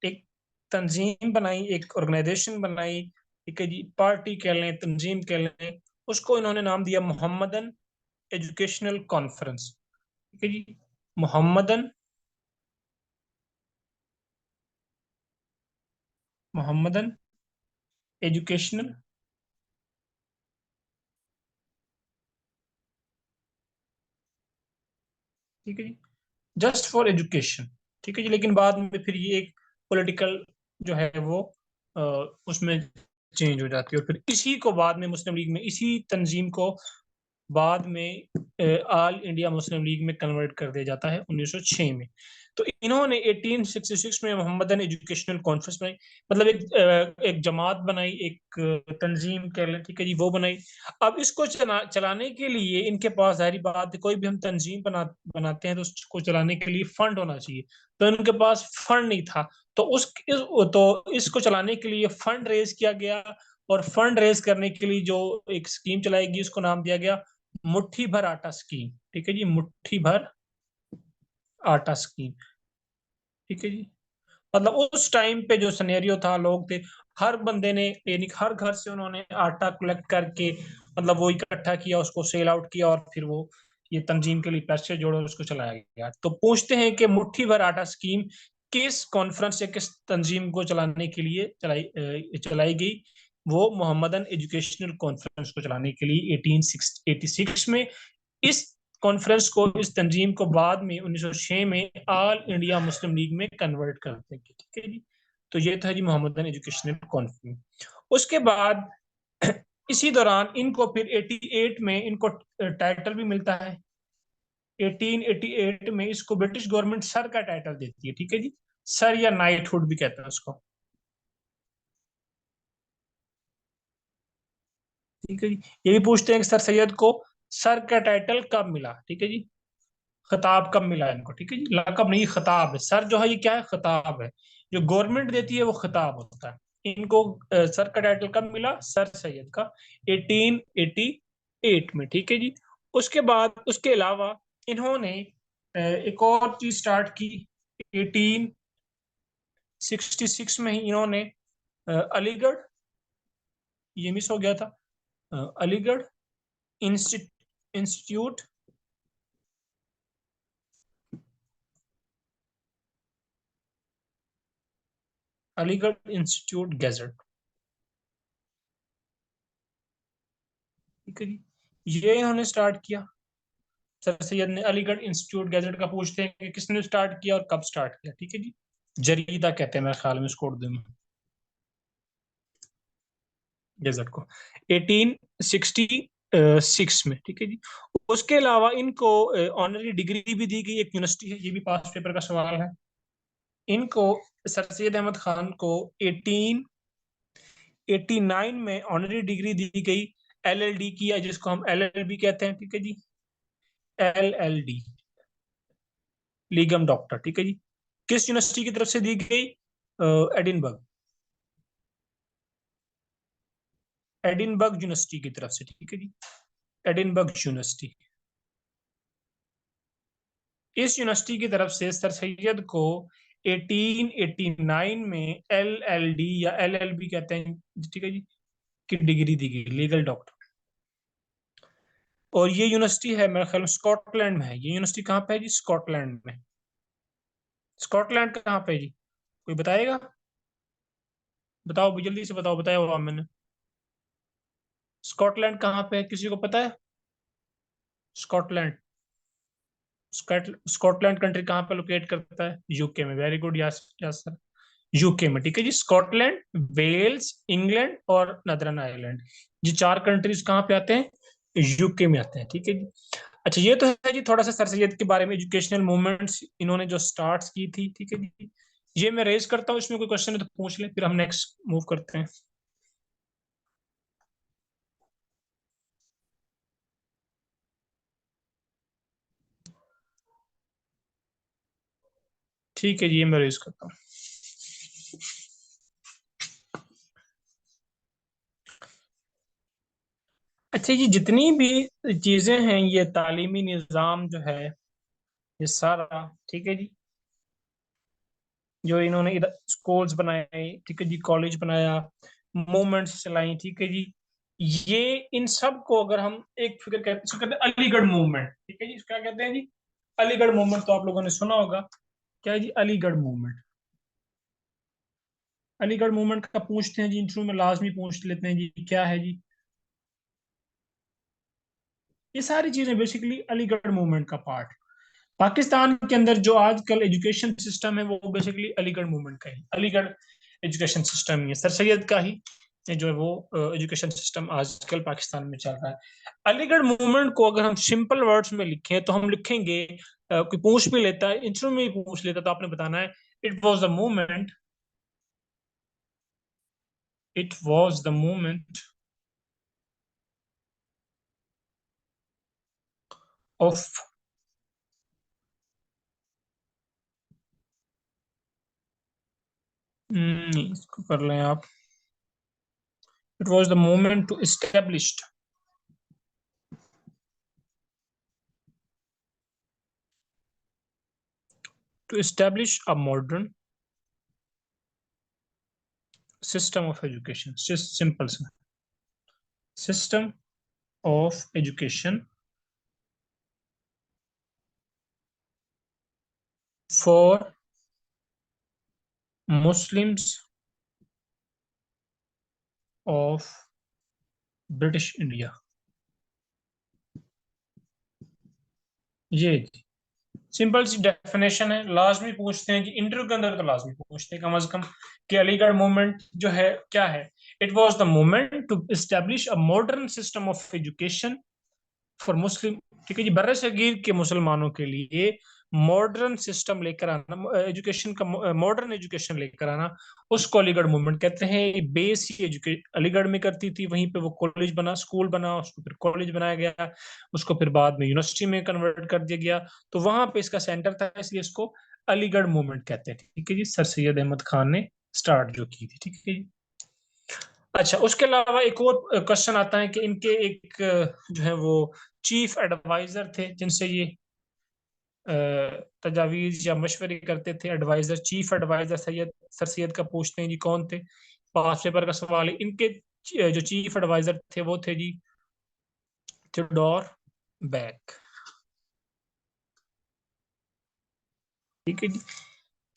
एक तंजीम बनाई, एक ऑर्गेनाइजेशन बनाई, ठीक है जी, पार्टी कह लें, तंजीम कह लें। उसको इन्होंने नाम दिया मोहम्मदन एजुकेशनल कॉन्फ्रेंस, ठीक है जी। मोहम्मदन, मोहम्मदन एजुकेशनल, ठीक है जी, जस्ट फॉर एजुकेशन, ठीक है जी। लेकिन बाद में फिर ये एक पॉलिटिकल जो है वो अ, उसमें चेंज हो जाती है, और फिर इसी को बाद में मुस्लिम लीग में, इसी तंजीम को बाद में ऑल इंडिया मुस्लिम लीग में कन्वर्ट कर दिया जाता है 1906 में। तो इन्होंने 1866 में मोहम्मदन एजुकेशनल कॉन्फ्रेंस बनाई, मतलब एक जमात बनाई, एक तंजीम कह लें, ठीक है जी, वो बनाई। अब इसको चलाने के लिए इनके पास, जाहिर बात है, कोई भी हम तंजीम बनाते हैं तो उसको चलाने के लिए फंड होना चाहिए। तो इनके पास फंड नहीं था, तो तो इसको चलाने के लिए फंड रेज किया गया। और फंड रेज करने के लिए जो एक स्कीम चलाएगी, उसको नाम दिया गया मुट्ठी भर आटा स्कीम, ठीक है जी, मुट्ठी भर आटा स्कीम, ठीक है जी। मतलब उस टाइम पे जो सिनेरियो था, लोग थे, हर बंदे ने, यानी हर घर से उन्होंने आटा कलेक्ट करके, मतलब वो इकट्ठा किया, उसको सेल आउट किया, और फिर वो ये तंजीम के लिए पैसे जोड़े, उसको चलाया गया। तो पूछते हैं कि मुट्ठी भर आटा स्कीम किस कॉन्फ्रेंस या किस तंजीम को चलाने के लिए चलाई गई? वो मोहम्मदन एजुकेशनल कॉन्फ्रेंस को चलाने के लिए 1886 में। इस कॉन्फ्रेंस को, इस तंजीम को बाद में 1906 में ऑल इंडिया मुस्लिम लीग में कन्वर्ट करते हैं, ठीक है जी। तो ये था जी मोहम्मदन एजुकेशनल कॉन्फ्रेंस। उसके बाद इसी दौरान इनको फिर 88 में इनको टाइटल भी मिलता है। 1888 में इसको ब्रिटिश गवर्नमेंट सर का टाइटल देती है, ठीक है जी, सर या नाइटहुड भी कहते हैं उसको, ठीक है जी। ये भी पूछते हैं कि सर सैयद को सर का टाइटल कब मिला, ठीक है जी, खिताब कब मिला इनको, ठीक है जी। लकब नहीं, खिताब है। सर जो है ये क्या है? खिताब है। जो गवर्नमेंट देती है वो खिताब होता है। इनको सर का टाइटल कब मिला? सर सैयद का 1888 में, ठीक है जी। उसके बाद, उसके अलावा इन्होंने एक और चीज स्टार्ट की 1866 में ही। इन्होंने अलीगढ़, ये मिस हो गया था, Aligarh institute Aligarh institute gadget, ठीक है जी। ये इन्होंने स्टार्ट किया, सर सैयद ने अलीगढ़ इंस्टीट्यूट गैजेट का। पूछते हैं कि किसने स्टार्ट किया और कब स्टार्ट किया, ठीक है जी। जरीदा कहते हैं मेरे ख्याल में इसको उर्दू में, गैजेट को, 1866 में, ठीक है जी। उसके अलावा इनको ऑनरी डिग्री भी दी गई, एक यूनिवर्सिटी है, ये भी पास पेपर का सवाल है। इनको, सर सैयद अहमद खान को 1889 में ऑनरी डिग्री दी गई एलएलडी की, है जिसको हम एलएलबी कहते हैं, ठीक है जी। एलएलडी, लीगम डॉक्टर, ठीक है जी। किस यूनिवर्सिटी की तरफ से दी गई? एडिनबर्ग, एडिनबर्ग यूनिवर्सिटी की तरफ से, ठीक है जी। एडिनबर्ग यूनिवर्सिटी, इस यूनिवर्सिटी की तरफ से सर सैयद को 1889 में एलएलडी या एलएलबी कहते हैं, ठीक है जी, की डिग्री दी गई, लीगल डॉक्टर। और ये यूनिवर्सिटी है मेरे ख्याल में स्कॉटलैंड में है। ये यूनिवर्सिटी कहाँ पे है जी? स्कॉटलैंड में। स्कॉटलैंड कहाँ पे है जी? कोई बताएगा? बताओ जल्दी से बताओ, बताया हुआ मैंने। स्कॉटलैंड कहाँ पे है, किसी को पता है? स्कॉटलैंड, स्कॉटलैंड कंट्री कहाँ पे लोकेट करता है? यूके में। Very good, yes yes sir, UK में, ठीक है जी। स्कॉटलैंड, वेल्स, इंग्लैंड और नदरन आयरलैंड, ये चार कंट्रीज कहाँ पे आते हैं? यूके में आते हैं, ठीक है जी। अच्छा, ये तो है जी थोड़ा सा सर सैयद के बारे में, एजुकेशनल मूवमेंट्स इन्होंने जो स्टार्ट की थी, ठीक है जी। ये मैं रेज करता हूँ, इसमें कोई क्वेश्चन है तो पूछ लें, फिर हम नेक्स्ट मूव करते हैं। ठीक है जी, ये मैं रेज करता हूँ। अच्छा, ये जितनी भी चीजें हैं, ये तालीमी निज़ाम जो है, ये सारा, ठीक है जी, जो इन्होंने इधर स्कूल्स बनाए, ठीक है जी, कॉलेज बनाया, मूवमेंट्स चलाई, ठीक है जी, ये इन सब को अगर हम एक फिगर कहते हैं, इसको कहते हैं अलीगढ़ मूवमेंट, ठीक है जी। क्या कहते हैं जी? अलीगढ़ मूवमेंट, तो आप लोगों ने सुना होगा। क्या है जी अलीगढ़ मूवमेंट? अलीगढ़ मूवमेंट का पूछते हैं जी, इंटरव्यू में लाजमी पूछ लेते हैं जी, क्या है जी? ये सारी चीजें बेसिकली अलीगढ़ मूवमेंट का पार्ट। पाकिस्तान के अंदर जो आजकल एजुकेशन सिस्टम है, वो बेसिकली अलीगढ़ मूवमेंट का ही, अलीगढ़ एजुकेशन सिस्टम ही है, सर सैयद का ही जो है वो एजुकेशन सिस्टम आजकल पाकिस्तान में चल रहा है। अलीगढ़ मूवमेंट को अगर हम सिंपल वर्ड्स में लिखें तो हम लिखेंगे, कोई पूछ भी लेता है, इंटरव्यू में ही पूछ लेता, तो आपने बताना है, it was the movement, it was the movement of, इसको कर लें आप, it was the movement to establish, to establish a modern system of education, just simple system of education for Muslims of British India। ये सिंपल सी डेफिनेशन है, लाजमी पूछते हैं कि इंटरव्यू के अंदर तो लाजमी पूछते हैं कम से कम कि अलीगढ़ मूवमेंट जो है क्या है। It was the movement to establish a modern system of education for Muslim, ठीक है जी, बर्रे सगीर के मुसलमानों के लिए मॉडर्न सिस्टम लेकर आना, एजुकेशन का मॉडर्न एजुकेशन लेकर आना, उसको अलीगढ़ मूवमेंट कहते हैं। बेस ही अलीगढ़ में करती थी, वहीं पे वो कॉलेज बना, स्कूल बना, उसको फिर कॉलेज बनाया गया, उसको फिर बाद में यूनिवर्सिटी में कन्वर्ट कर दिया गया, तो वहां पे इसका सेंटर था, इसलिए इसको अलीगढ़ मूवमेंट कहते हैं, ठीक है जी। सर सैयद अहमद खान ने स्टार्ट जो की थी, ठीक है जी। अच्छा, उसके अलावा एक और क्वेश्चन आता है कि इनके एक जो है वो चीफ एडवाइजर थे, जिनसे ये तजावीज या मशवरे करते थे, adviser, chief adviser Syed, sir Syed का पूछते हैं जी कौन थे, पास पेपर का सवाल है। इनके जो चीफ एडवाइजर थे वो थे जी थियोडोर बैक, ठीक है जी,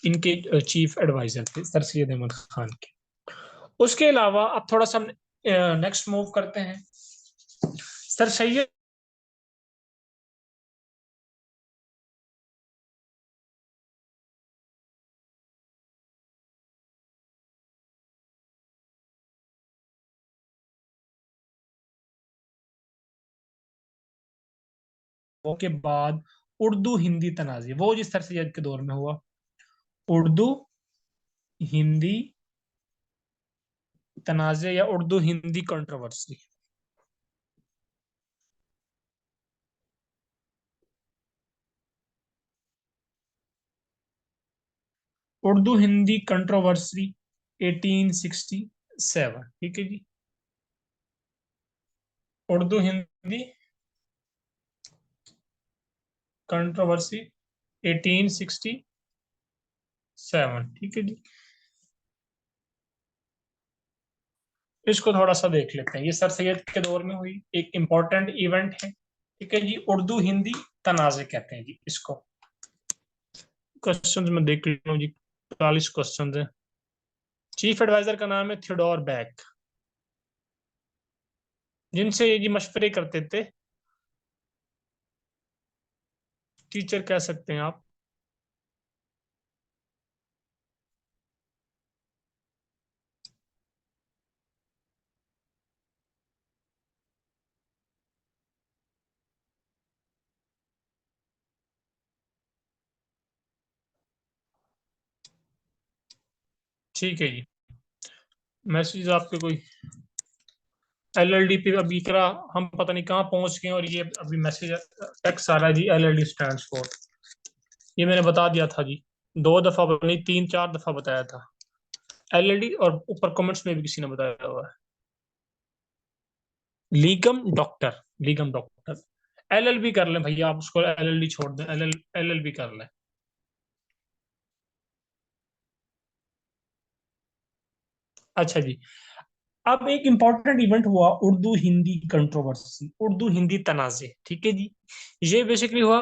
इनके चीफ एडवाइजर थे सर सैयद अहमद खान के। उसके अलावा अब थोड़ा सा नेक्स्ट मूव करते हैं। सर सैयद के बाद उर्दू हिंदी तनाज़े, वो जिस सर सैयद के दौर में हुआ, उर्दू हिंदी तनाज़े या उर्दू हिंदी कंट्रोवर्सी। उर्दू हिंदी कंट्रोवर्सी 1867, ठीक है जी। उर्दू हिंदी कंट्रोवर्सी 1867, ठीक है जी। इसको थोड़ा सा देख लेते हैं, ये सर सैयद के दौर में हुई एक इंपॉर्टेंट इवेंट है, ठीक है जी। उर्दू हिंदी तनाज़े कहते हैं जी इसको। क्वेश्चंस में देख लेता हूँ जी, 40 क्वेश्चन है। चीफ एडवाइजर का नाम है थियोडोर बैक, जिनसे ये जी मशवरे करते थे, टीचर कह सकते हैं आप। ठीक है जी, मैसेज आपके कोई एलएलडी पे अभी करा, हम पता नहीं कहाँ पहुंच गए, और ये अभी मैसेज टेक्स्ट आ रहा है जी, एलएलडी स्टैंड्स फॉर, ये मैंने बता दिया था जी, 2 दफा नहीं 3 4 दफा बताया था एलएलडी, और ऊपर कमेंट्स में भी किसी ने बताया हुआ है। लीगम डॉक्टर, लीगम डॉक्टर, एलएलबी कर लें भैया आप, उसको एलएलडी छोड़ दें, एलएलबी कर लें। अच्छा जी, अब एक इंपॉर्टेंट इवेंट हुआ, उर्दू हिंदी कंट्रोवर्सी, उर्दू हिंदी तनाजे, ठीक है जी। ये बेसिकली हुआ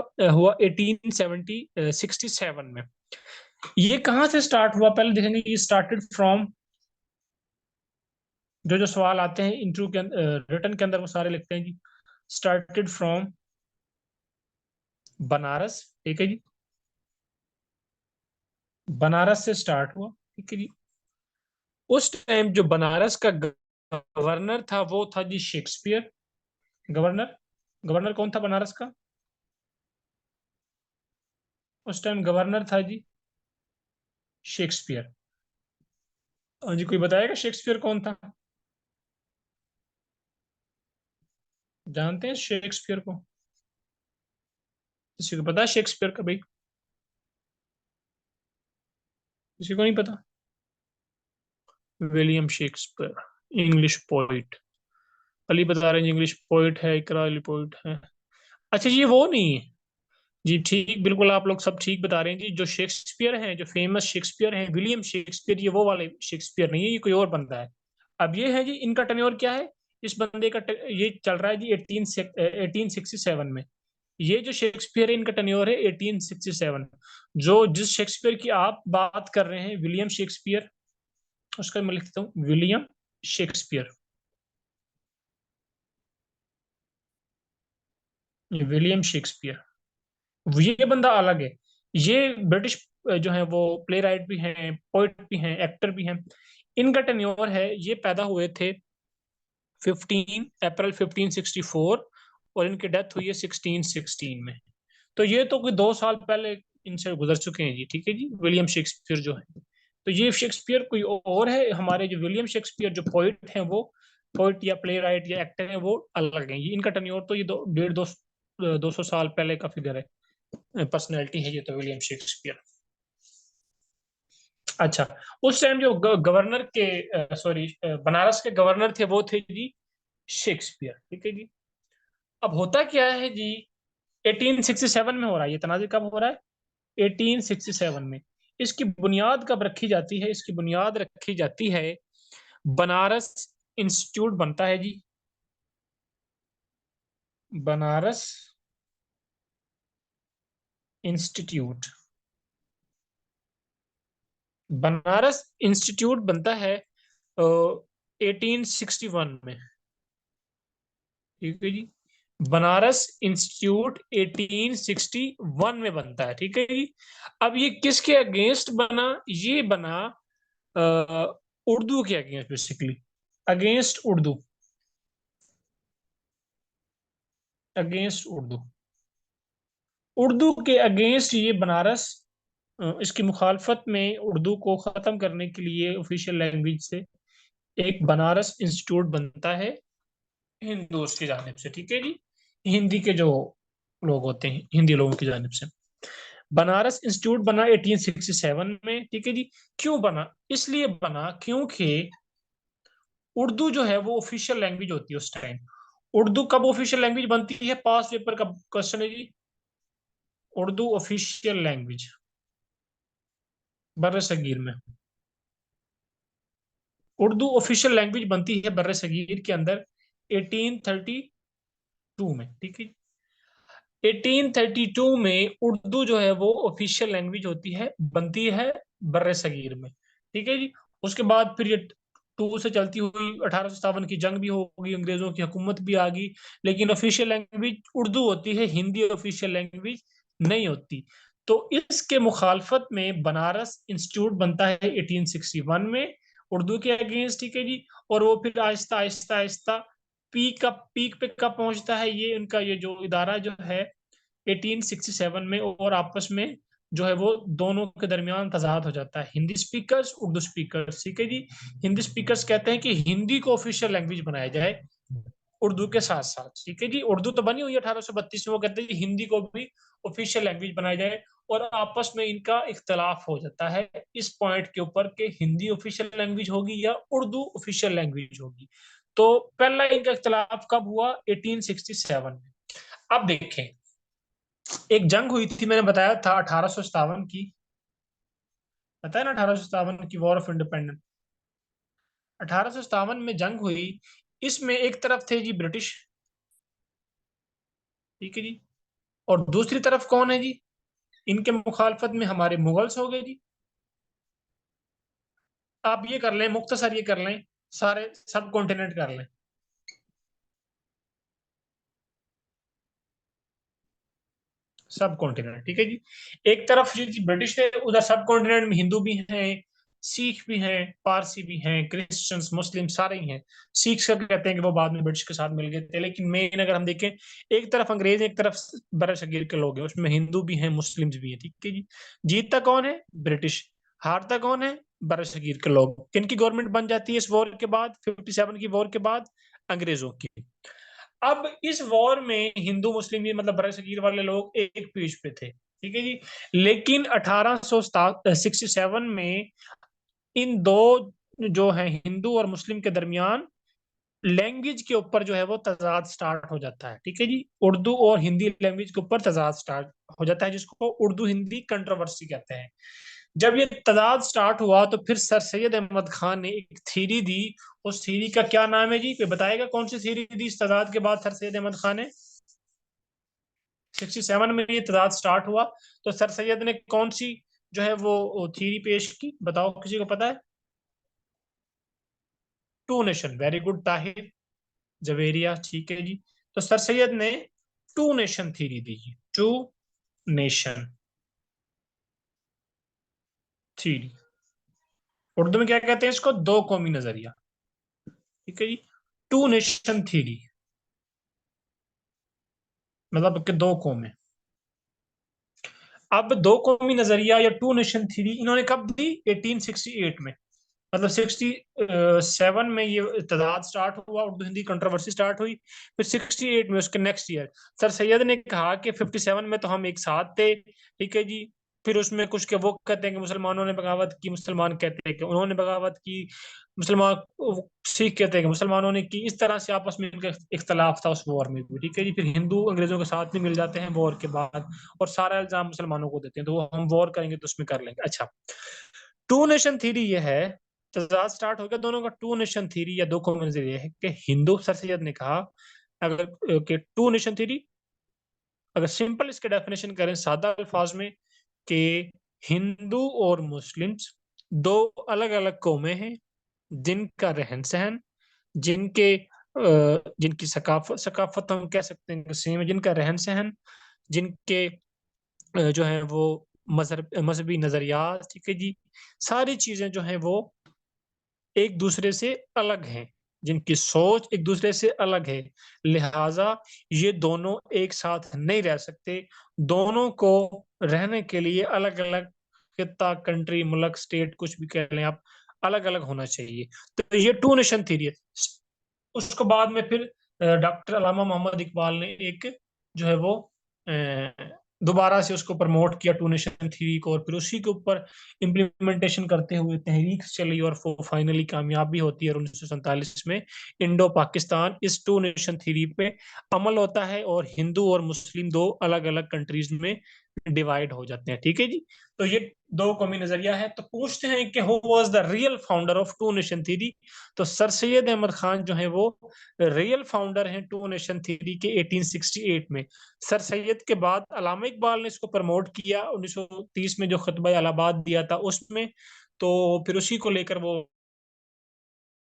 1867 में। ये कहाँ से स्टार्ट हुआ, पहले देखेंगे। ये स्टार्टेड फ्रॉम, जो जो सवाल आते हैं इंटरव्यू के रिटर्न के अंदर वो सारे लिखते हैं जी। स्टार्टेड फ्रॉम बनारस, ठीक है जी, बनारस से स्टार्ट हुआ, ठीक है जी। उस टाइम जो बनारस का गवर्नर था वो था जी शेक्सपियर। गवर्नर, गवर्नर कौन था बनारस का उस टाइम? गवर्नर था जी शेक्सपियर। हाँ जी, कोई बताएगा शेक्सपियर कौन था? जानते हैं शेक्सपियर को? किसी को पता है शेक्सपियर का भाई? किसी को नहीं पता? William Shakespeare, English poet. Ali बता रहे हैं इंग्लिश पोइट है, इकरा अली पोइट है। अच्छा जी, ये वो नहीं है जी, ठीक बिल्कुल, आप लोग सब ठीक बता रहे हैं जी। जो शेक्सपियर हैं, जो फेमस शेक्सपियर हैं, विलियम शेक्सपियर, ये वो वाले शेक्सपियर नहीं है, ये कोई और बंदा है। अब ये है जी, इनका टेन्योर क्या है, इस बंदे का ये चल रहा है जी 1867 में। ये जो शेक्सपियर है, इनका टेन्योर है 1867। जो जिस शेक्सपियर की आप बात कर रहे हैं, विलियम शेक्सपियर, उसका मैं लिखता हूँ विलियम शेक्सपियर। विलियम शेक्सपियर, ये बंदा अलग है। ये ब्रिटिश जो है वो प्ले राइट भी हैं, पोइट भी हैं, एक्टर भी हैं। इनका टेन्योर है, ये पैदा हुए थे 15 अप्रैल 1564, और इनकी डेथ हुई है 1616 में। तो ये तो कोई 2 साल पहले इनसे गुजर चुके हैं जी, ठीक है जी, विलियम शेक्सपियर जो है। तो ये शेक्सपियर कोई और है, हमारे जो विलियम शेक्सपियर जो पोइट हैं, वो पोइट या प्ले राइट या एक्टर हैं, वो अलग हैं। ये इनका टेन्योर तो ये 250 साल पहले का फिगर है, पर्सनैलिटी है ये तो विलियम शेक्सपियर। अच्छा, उस टाइम जो गवर्नर के सॉरी बनारस के गवर्नर थे वो थे जी शेक्सपियर, ठीक है जी। अब होता क्या है जी, 1867 में हो रहा है ये तनाज़े, कब हो रहा है? 1867 में। इसकी बुनियाद कब रखी जाती है? इसकी बुनियाद रखी जाती है, बनारस इंस्टीट्यूट बनता है जी, बनारस इंस्टीट्यूट। बनारस इंस्टीट्यूट बनता है 1861 में। ठीक है जी। बनारस इंस्टीट्यूट 1861 में बनता है। ठीक है जी। अब ये किसके अगेंस्ट बना? ये बना उर्दू के against, basically against Urdu, against Urdu. Urdu के अगेंस्ट ये बनारस इसकी मुखालफत में उर्दू को खत्म करने के लिए ऑफिशियल लैंग्वेज से एक बनारस इंस्टीट्यूट बनता है हिंदूज की जानिब से। ठीक है जी। हिंदी के जो लोग होते हैं, हिंदी लोगों की जानिब से बनारस इंस्टीट्यूट बना 1867 में। ठीक है जी। क्यों बना? इसलिए बना क्योंकि उर्दू जो है वो ऑफिशियल लैंग्वेज होती है उस टाइम। उर्दू कब ऑफिशियल लैंग्वेज बनती है? पास पेपर का क्वेश्चन है जी। उर्दू ऑफिशियल लैंग्वेज बर्र सगीर में, उर्दू ऑफिशियल लैंग्वेज बनती है बर्र सगीर के अंदर 1832 में। ठीक है। 1832 में उर्दू जो है वो ऑफिशियल लैंग्वेज होती है, बनती है बर्र सगीर में। ठीक है जी। उसके बाद फिर ये टू से चलती हुई 1857 की जंग भी होगी, अंग्रेजों की हुकूमत भी आ गई, लेकिन ऑफिशियल लैंग्वेज उर्दू होती है, हिंदी ऑफिशियल लैंग्वेज नहीं होती। तो इसके मुखालफत में बनारस इंस्टीट्यूट बनता है 1861 में उर्दू के अगेंस्ट। ठीक है जी। और वो फिर आहिस्ता आहिस्ता आहिस्ता पीक पे कब पहुंचता है ये उनका ये जो इदारा जो है 1867 में, और आपस में जो है वो दोनों के दरमियान तजाद हो जाता है, हिंदी स्पीकर्स उर्दू स्पीकर्स। ठीक है जी। हिंदी स्पीकर्स कहते हैं कि हिंदी को ऑफिशियल लैंग्वेज बनाया जाए उर्दू के साथ साथ। ठीक है जी। उर्दू तो बनी हुई है 1832 में, वो कहते हैं कि हिंदी को भी ऑफिशियल लैंग्वेज बनाया जाए, और आपस में इनका इख्तलाफ हो जाता है इस पॉइंट के ऊपर कि हिंदी ऑफिशियल लैंग्वेज होगी या उर्दू ऑफिशियल लैंग्वेज होगी। तो पहला इनका इख्तलाफ कब हुआ? 1867 में। अब देखें, एक जंग हुई थी, मैंने बताया था 1857 की, बताया ना 1857 की वॉर ऑफ इंडिपेंडेंस। 1857 में जंग हुई, इसमें एक तरफ थे जी ब्रिटिश। ठीक है जी। और दूसरी तरफ कौन है जी? इनके मुखालफत में हमारे मुगल्स हो गए जी। आप ये कर लें, मुख्तसर ये कर लें, सारे सब कॉन्टिनेंट कर लें। सब कॉन्टिनेंट। ठीक है जी। एक तरफ जी ब्रिटिश है, उधर सब कॉन्टिनेंट में हिंदू भी हैं, सिख भी हैं, पारसी भी हैं, क्रिश्चियंस मुस्लिम सारे ही हैं। सिख सब कहते हैं कि वो बाद में ब्रिटिश के साथ मिल गए थे, लेकिन मेन अगर हम देखें, एक तरफ अंग्रेज, एक तरफ बर्र सगीर के लोग हैं, उसमें हिंदू भी हैं, मुस्लिम भी हैं। ठीक है जी। जीतता कौन है? ब्रिटिश। हारता कौन है? बर्र सगीर के लोग। किनकी गवर्नमेंट बन जाती है इस वॉर के बाद, 57 की वॉर के बाद? अंग्रेजों की। अब इस वॉर में हिंदू मुस्लिम, ये मतलब बरह सगीर वाले लोग एक पेज पे थे। ठीक है जी। लेकिन 1867 में इन दो जो है हिंदू और मुस्लिम के दरमियान लैंग्वेज के ऊपर जो है वो तजाद स्टार्ट हो जाता है। ठीक है जी। उर्दू और हिंदी लैंग्वेज के ऊपर तजाद स्टार्ट हो जाता है, जिसको उर्दू हिंदी कंट्रोवर्सी कहते हैं। जब ये तजाद स्टार्ट हुआ तो फिर सर सैयद अहमद खान ने एक थीरी दी। उस थीरी का क्या नाम है जी? कोई बताएगा कौन सी थीरी दी इस तजाद के बाद सर सैयद अहमद खान ने? 67 में ये तजाद स्टार्ट हुआ, तो सर सैयद ने कौन सी जो है वो थीरी पेश की? बताओ, किसी को पता है? Two nation. Very good Tahir Javeria. ठीक है जी। तो सर सैयद ने टू नेशन थीरी दी। टू नेशन थीरी, उर्दू में क्या कहते हैं इसको? दो कौमी नजरिया। ठीक है जी। टू नेशन थीरी मतलब कि दो कौमें। अब दो कौमी नजरिया या टू नेशन थ्योरी इन्होंने कब दी? 1868 में। मतलब 67 में ये तदाद स्टार्ट हुआ, उर्दू हिंदी कंट्रोवर्सी स्टार्ट हुई। फिर 68 में उसके नेक्स्ट ईयर सर सैयद ने कहा कि 57 में तो हम एक साथ थे। ठीक है जी। फिर उसमें कुछ के वो कहते हैं कि मुसलमानों ने बगावत की, मुसलमान कहते हैं कि उन्होंने बगावत की, मुसलमान सिख कहते हैं कि मुसलमानों ने की। इस तरह से आपस में इनका इख्तलाफ था उस वॉर में भी। ठीक है जी। फिर हिंदू अंग्रेजों के साथ भी मिल जाते हैं वॉर के बाद, और सारा इल्जाम मुसलमानों को देते हैं, तो वो हम वॉर करेंगे तो उसमें कर लेंगे। अच्छा, टू नेशन थ्योरी ये है, तजाद स्टार्ट हो गया दोनों का। टू नेशन थ्योरी या दो कौमी नजरिया है कि हिंदू, सर सैयद ने कहा अगर कि टू नेशन थ्योरी, अगर सिंपल इसके डेफिनेशन करें सादा अल्फाज में, कि हिंदू और मुस्लिम्स दो अलग अलग कौमें हैं जिनका रहन सहन, जिनके जिनकी सकाफत सकाफत हम कह सकते हैं सेम है, जिनका रहन सहन, जिनके जो है वो मजहबी नजरियात, ठीक है जी, सारी चीजें जो हैं वो एक दूसरे से अलग हैं, जिनकी सोच एक दूसरे से अलग है, लिहाजा ये दोनों एक साथ नहीं रह सकते, दोनों को रहने के लिए अलग अलग खिता, कंट्री, मुल्क, स्टेट, कुछ भी कह लें आप, अलग अलग होना चाहिए। तो ये टू नेशन थ्योरी है। उसको बाद में फिर डॉक्टर अलामा मोहम्मद इकबाल ने एक जो है वो दोबारा से उसको प्रमोट किया टू नेशन थ्योरी को, और फिर उसी के ऊपर इम्प्लीमेंटेशन करते हुए तहरीक चली और वो फाइनली कामयाब भी होती है, और 1947 में इंडो पाकिस्तान इस टू नेशन थ्योरी पे अमल होता है, और हिंदू और मुस्लिम दो अलग अलग कंट्रीज में डिवाइड हो जाते हैं। ठीक है जी, तो ये दो कौमी नजरिया है। तो पूछते हैं कि who was the real founder of two nation theory, तो सर सैयद अहमद खान जो है वो रियल फाउंडर हैं टू नेशन थ्योरी के 1868 में। सर सैयद के बाद अलामा इकबाल ने इसको प्रमोट किया 1930 में, जो खुतबा इलाहाबाद दिया था उसमें, तो फिर उसी को लेकर वो,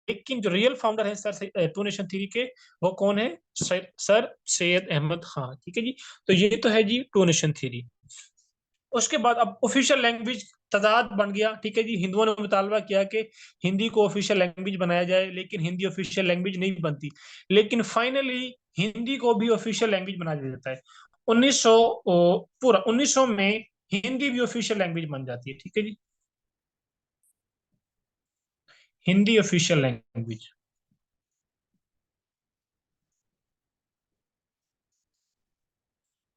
लेकिन जो रियल फाउंडर है सर टू नेशन थ्योरी के, वो कौन है? सर सैयद अहमद खान। ठीक है जी, तो ये तो है जी टू नेशन थ्योरी। उसके बाद अब ऑफिशियल लैंग्वेज तजाद बन गया। ठीक है जी, हिंदुओं ने मुतालबा किया कि हिंदी को ऑफिशियल लैंग्वेज बनाया जाए, लेकिन हिंदी ऑफिशियल लैंग्वेज नहीं बनती, लेकिन फाइनली हिंदी को भी ऑफिशियल लैंग्वेज बना दिया जाता है। 1900 पूरा 1900 में हिंदी भी ऑफिशियल लैंग्वेज बन जाती है। ठीक है जी, हिंदी ऑफिशियल लैंग्वेज।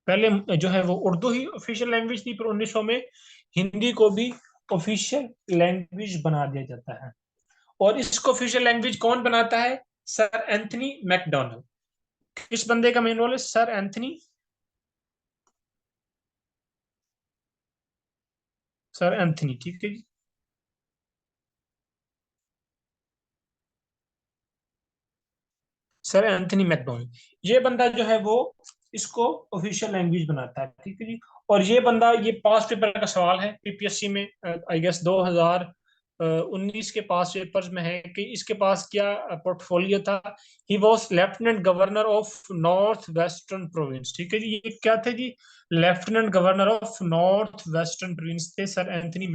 पहले जो है वो उर्दू ही ऑफिशियल लैंग्वेज थी, फिर 1900 में हिंदी को भी ऑफिशियल लैंग्वेज बना दिया जाता है। और इसको ऑफिशियल लैंग्वेज कौन बनाता है? Sir Antony McDonald. किस बंदे का मेन रोल है? Sir Anthony, sir Anthony. ठीक है जी, सर एंथनी मैकडोनल्ड, ये बंदा जो है वो इसको ऑफिशियल लैंग्वेज बनाता है। ठीक है जी, और ये बंदा, ये पास पेपर का सवाल है पीपीएससी में, आई गेस 2019 के पास पेपर्स में है कि इसके पास क्या पोर्टफोलियो था। He was lieutenant governor of north western province. ठीक है जी, ये क्या थे जी? Lieutenant governor of north western province थे सर एंथनी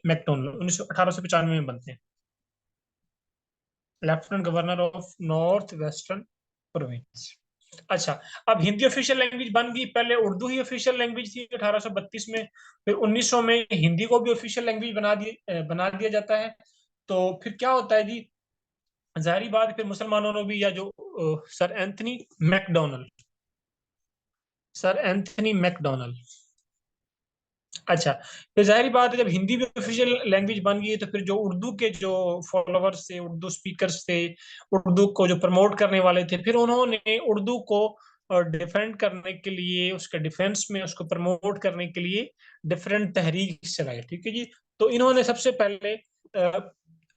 मैकडोनल्ड। 1895 में बनते हैं lieutenant governor of north western province. अच्छा, अब हिंदी ऑफिशियल लैंग्वेज बन गई, पहले उर्दू ही ऑफिशियल लैंग्वेज थी 1832 में, फिर 1900 में हिंदी को भी ऑफिशियल लैंग्वेज बना दिया जाता है। तो फिर क्या होता है जी? जाहिर बात है, फिर मुसलमानों ने भी, या जो sir Antony McDonald, sir Antony McDonald, अच्छा, फिर जाहिर बात है जब हिंदी भी ऑफिशियल लैंग्वेज बन गई है, तो फिर जो उर्दू के जो फॉलोअर्स थे, उर्दू स्पीकर्स थे, उर्दू को जो प्रमोट करने वाले थे, फिर उन्होंने उर्दू को डिफेंड करने के लिए, उसके डिफेंस में उसको प्रमोट करने के लिए डिफरेंट तहरीक चलाई। ठीक है जी, तो इन्होंने सबसे पहले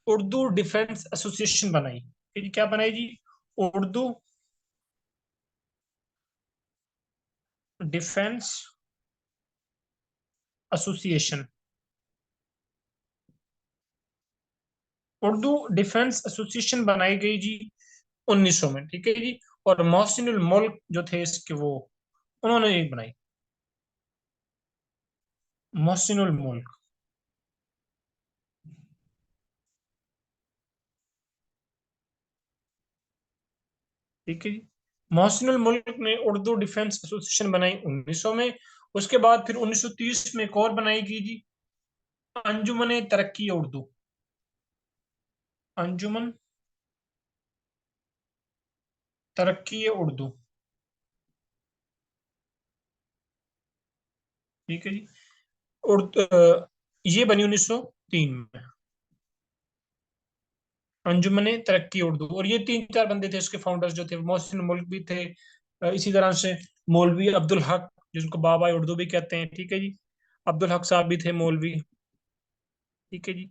उर्दू डिफेंस एसोसिएशन बनाई। ठीक है, क्या बनाई जी? Urdu defence association, Urdu defence association बनाई गई जी 1900 में। ठीक है जी, और मोहसिनुल मुल्क जो थे इसके, वो उन्होंने एक बनाई, मोहसिनुल मुल्क। ठीक है जी, मोहसिनुल मुल्क ने उर्दू डिफेंस एसोसिएशन बनाई 1900 में। उसके बाद फिर 1930 में एक और बनाई गई जी, अंजुमन तरक्की उर्दू, अंजुमन तरक्की उर्दू। ठीक है जी, उर्दू ये बनी 1903 में, अंजुमन तरक्की उर्दू। और ये तीन चार बंदे थे उसके फाउंडर्स जो थे, मोहसिन मुल्क भी थे, इसी तरह से मौलवी अब्दुल हक, जिनको बाबा उर्दू भी कहते हैं। ठीक है जी, अब्दुल हक साहब भी थे मौलवी। ठीक है जी,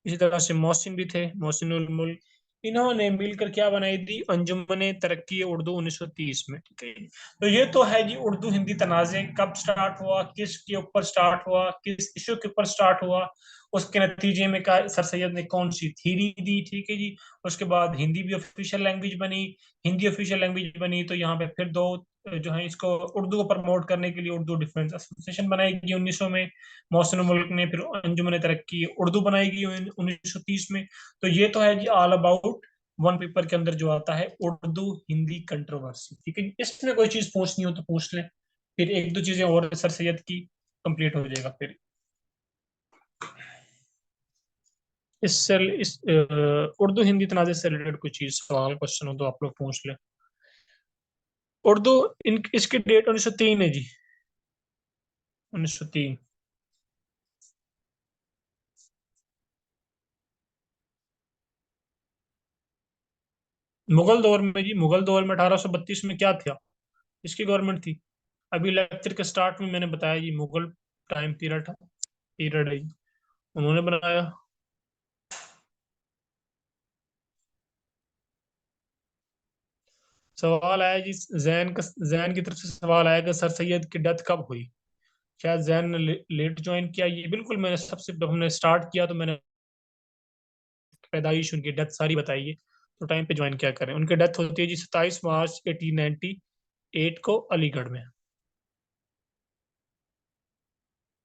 इसी तरह से मोहसिन भी थे, मोहसिनुल मुल्क, इन्होंने मिलकर क्या बनाई थी, अंजुमन तरक्की उर्दू 1930 में, ठीक है। तो ये तो है जी उर्दू हिंदी तनाज़े कब स्टार्ट हुआ, किसके ऊपर स्टार्ट हुआ, किस इशू के ऊपर स्टार्ट हुआ, उसके नतीजे में का सर सैयद ने कौन सी थीरी दी, ठीक है जी। उसके बाद हिंदी भी ऑफिशियल लैंग्वेज बनी, हिंदी ऑफिशियल लैंग्वेज बनी तो यहाँ पे फिर दो जो है इसको उर्दू को प्रमोट करने के लिए उर्दू डिफेंस एसोसिएशन बनाई गई 1900 में मोहसिन मुल्क ने, फिर अंजुमन तरक्की उर्दू बनाई गई 1930 में। तो ये तो है जी ऑल अबाउट वन पेपर के अंदर जो आता है उर्दू हिंदी कंट्रोवर्सी, ठीक है। इसमें कोई चीज पूछनी हो तो पूछ लें, फिर एक दो चीजें और सर सैयद की कंप्लीट हो जाएगा फिर। इस उर्दू हिंदी तनाज़े से रिलेटेड कोई चीज सवाल क्वेश्चन हो तो आप लोग पूछ लें। उर्दू इसकी डेट 1903 है जी, 1903। मुगल दौर में जी, मुगल दौर में 1832 में क्या था, इसकी गवर्नमेंट थी। अभी लेक्चर के स्टार्ट में मैंने बताया जी मुगल टाइम पीरियड है जी, उन्होंने बनाया। सवाल आया जी जैन की तरफ से सवाल आया कि सर सैयद की डेथ कब हुई। शायद जैन ने लेट ज्वाइन किया, ये बिल्कुल मैंने सबसे जब हमने स्टार्ट किया तो मैंने पैदाइश उनकी डेथ सारी बताई है, तो टाइम पे ज्वाइन क्या करें। उनकी डेथ होती है जी 27 मार्च 1898 को अलीगढ़ में।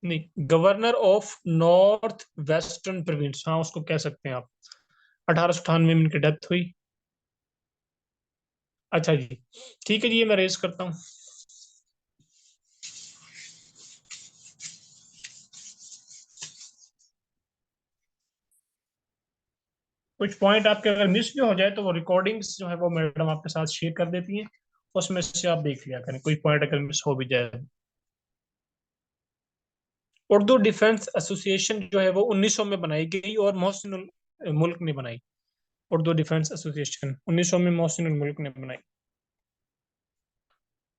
नहीं, governor of north western province, हाँ उसको कह सकते हैं आप। 1898 में इनकी डेथ हुई। अच्छा जी, ठीक है जी, ये मैं रेज करता हूँ। कुछ पॉइंट आपके अगर मिस भी हो जाए तो वो रिकॉर्डिंग्स जो है वो मैडम आपके साथ शेयर कर देती हैं, उसमें से आप देख लिया करें, कोई पॉइंट अगर मिस हो भी जाए। उर्दू डिफेंस एसोसिएशन जो है वो 1900 में बनाई गई और मोहसिन मुल्क ने बनाई। उर्दू डिफेंस एसोसिएशन 1900 में मोहसिन मुल्क ने बनाई।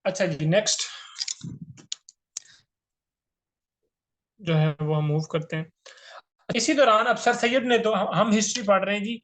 अच्छा जी, नेक्स्ट जो है वो हम मूव करते हैं। इसी दौरान अब सर सैयद ने तो हम हिस्ट्री पढ़ रहे हैं जी,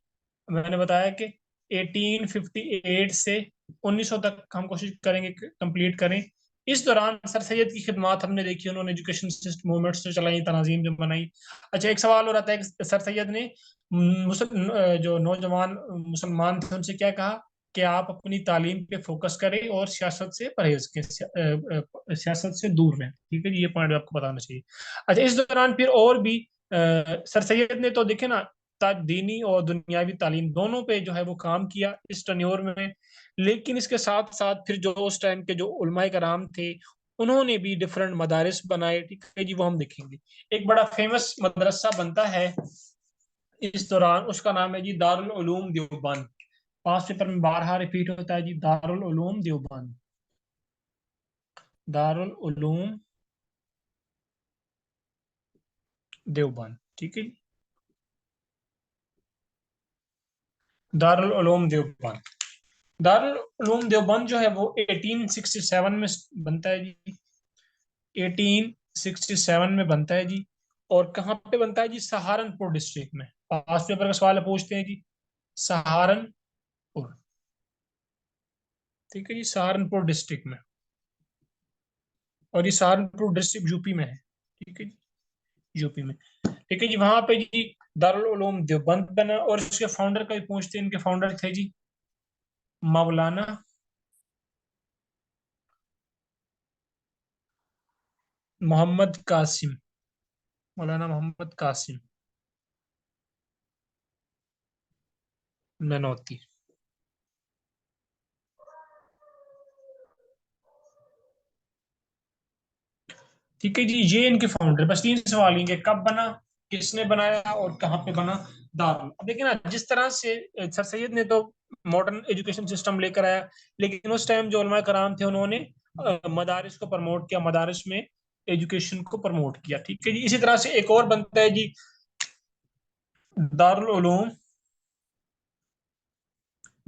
मैंने बताया कि 1858 से 1900 तक हम कोशिश करेंगे कंप्लीट करें। इस दौरान सर सैयद की खिदमात हमने देखी, उन्होंने एजुकेशन मूवमेंट्स जो चलाई, तनाजीम जो बनाई। अच्छा, एक सवाल और आता है कि सर सैयद ने जो नौजवान मुसलमान थे उनसे क्या कहा कि आप अपनी तालीम पे फोकस करें और सियासत से परहेज के सियासत से दूर रहें, ठीक है जी, ये पॉइंट आपको बताना चाहिए। अच्छा, इस दौरान फिर और भी सर सैयद ने तो देखे ना दीनी और दुनियावी तालीम दोनों पे जो है वो काम किया इस टन्योर में। लेकिन इसके साथ साथ फिर जो उस टाइम के जो उलमाए कराम थे उन्होंने भी डिफरेंट मदारिस बनाए, ठीक है जी, वो हम देखेंगे। एक बड़ा फेमस मदरसा बनता है इस दौरान, उसका नाम है जी दारुल उलूम देवबंद। पांच पेपर में बारहा रिपीट होता है जी, दारुल उलूम देवबंद, दारुल उलूम देवबंद, ठीक है। दारुल उलूम देवबंद, दारुल उलूम देवबंद जो है वो 1867 में बनता है जी, 1867 में बनता है जी। और कहाँ पे बनता है जी, सहारनपुर डिस्ट्रिक्ट में। पांच पेपर का सवाल पूछते हैं जी, सहारनपुर, ठीक है जी, सहारनपुर डिस्ट्रिक्ट में। और ये सहारनपुर डिस्ट्रिक्ट यूपी में है, ठीक है जी, यूपी में। ठीक है जी, वहां पे जी दारुल उलूम देवबंद बना। और इसके फाउंडर का भी पूछते हैं, इनके फाउंडर थे जी मौलाना मोहम्मद कासिम, मौलाना मोहम्मद कासिम ननौती। ठीक है जी, ये इनके फाउंडर। बस तीन सवाल हैं, कब बना, किसने बनाया और कहाँ पे बना दारुल। अब देखिए ना, जिस तरह से सर सैयद ने तो मॉडर्न एजुकेशन सिस्टम लेकर आया, लेकिन उस टाइम जो उलमा कराम थे उन्होंने मदारिस को प्रमोट किया, मदारिस में एजुकेशन को प्रमोट किया, ठीक है जी। इसी तरह से एक और बनता है जी दारुल उलूम,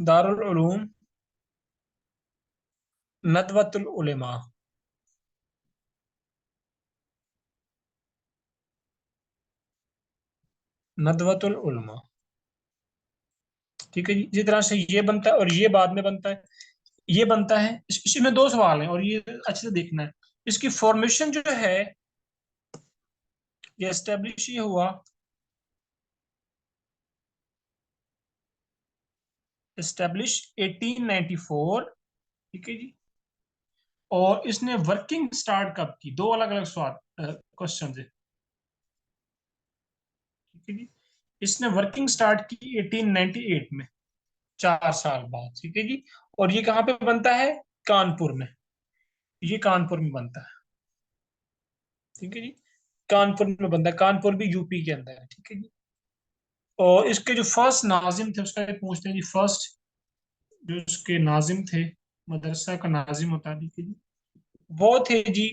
दारुल उलूम नदवतुल उलमा, नदवतुल उलमा। ठीक है जी। इसी तरह से ये बनता है और ये बाद में बनता है, ये बनता है। इसमें दो सवाल हैं और ये अच्छे से देखना है। इसकी फॉर्मेशन जो है, ये एस्टेब्लिश ये हुआ एस्टेब्लिश 1894, ठीक है जी। और इसने वर्किंग स्टार्ट कब की? दो अलग अलग सवाल क्वेश्चन है, ठीक है जी। इसने वर्किंग स्टार्ट की 1898 में, 4 साल बाद, ठीक है जी। और ये कहाँ पे बनता है? कानपुर में। ये कानपुर में बनता है, ठीक है जी। कानपुर में बनता है, कानपुर भी यूपी के अंदर है, ठीक है जी। और इसके जो फर्स्ट नाजिम थे उसका पूछते हैं जी। फर्स्ट जो उसके नाजिम थे, मदरसा का नाजिम होता है, ठीक है जी, वो थे जी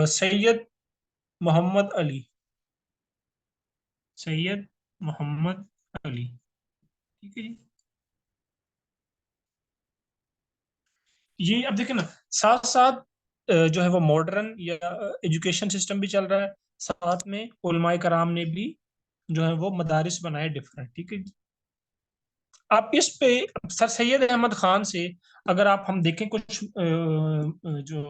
सैयद मोहम्मद अली। सैयद मोहम्मद अली, ठीक है जी। ये अब देखें ना, साथ साथ जो है वो मॉडर्न या एजुकेशन सिस्टम भी चल रहा है, साथ में उलमाए कराम ने भी जो है वो मदारिस बनाए डिफरेंट, ठीक है। आप इस पे सर सैयद अहमद खान से, अगर आप हम देखें कुछ जो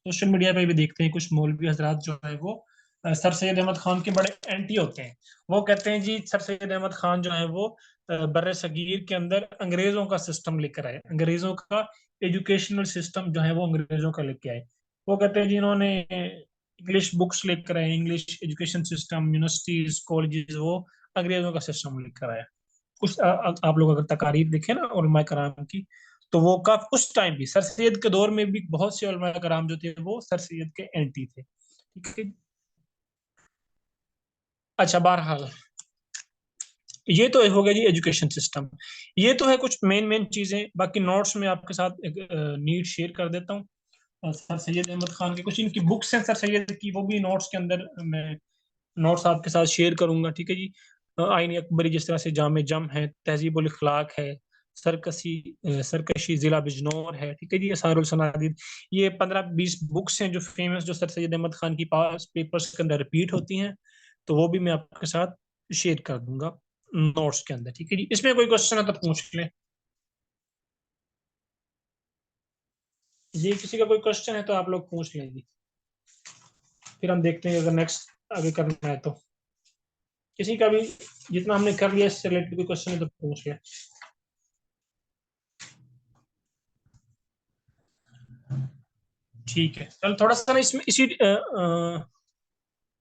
सोशल मीडिया पे भी देखते हैं, कुछ मौलवी हजरात जो है वो सर सैयद अहमद खान के बड़े एंटी होते हैं। वो कहते हैं जी सर सैयद अहमद खान जो है वो बर्रे सगीर के अंदर अंग्रेजों का सिस्टम लेकर आए, अंग्रेजों का एजुकेशनल सिस्टम जो है वो अंग्रेजों का लेके आए। वो कहते हैं जी इन्होंने इंग्लिश बुक्स लेकर आए, English education system, universities, colleges, वो अंग्रेजों का सिस्टम लेकर आया। कुछ आप लोग अगर तकारीर देखें ना उलमा कराम की, तो वो का उस टाइम भी सर सैयद के दौर में भी बहुत से उलमा कराम जो थे वो सर सैयद के एंटी थे, ठीक है। अच्छा, बहरहाल ये तो हो गया जी एजुकेशन सिस्टम। ये तो है कुछ मेन मेन चीजें, बाकी नोट्स में आपके साथ एक नीट शेयर कर देता हूँ। और सर सैयद अहमद खान के कुछ इनकी बुक्स हैं सर सैयद की, वो भी नोट्स के अंदर मैं नोट्स आपके साथ शेयर करूंगा, ठीक है जी। आईन अकबरी जिस तरह से जामे जम है, तहजीबुल इखलाक है, सरकशी सरकशी जिला बिजनौर है, ठीक है जी, असारुल सनादिद, ये 15-20 बुक्स हैं जो फेमस, जो सर सैयद अहमद खान की पास पेपर्स के अंदर रिपीट होती हैं। तो वो भी मैं आपके साथ शेयर कर दूंगा नोट्स के अंदर, ठीक है जी। इसमें कोई क्वेश्चन है तो पूछ लें। ये किसी का कोई क्वेश्चन है तो आप लोग पूछ लें जी, फिर हम देखते हैं अगर नेक्स्ट आगे करना है तो। किसी का भी जितना हमने कर लिया इससे रिलेटेड कोई क्वेश्चन है तो पूछ लिया। ठीक है, चल थोड़ा सा ना इसमें इसी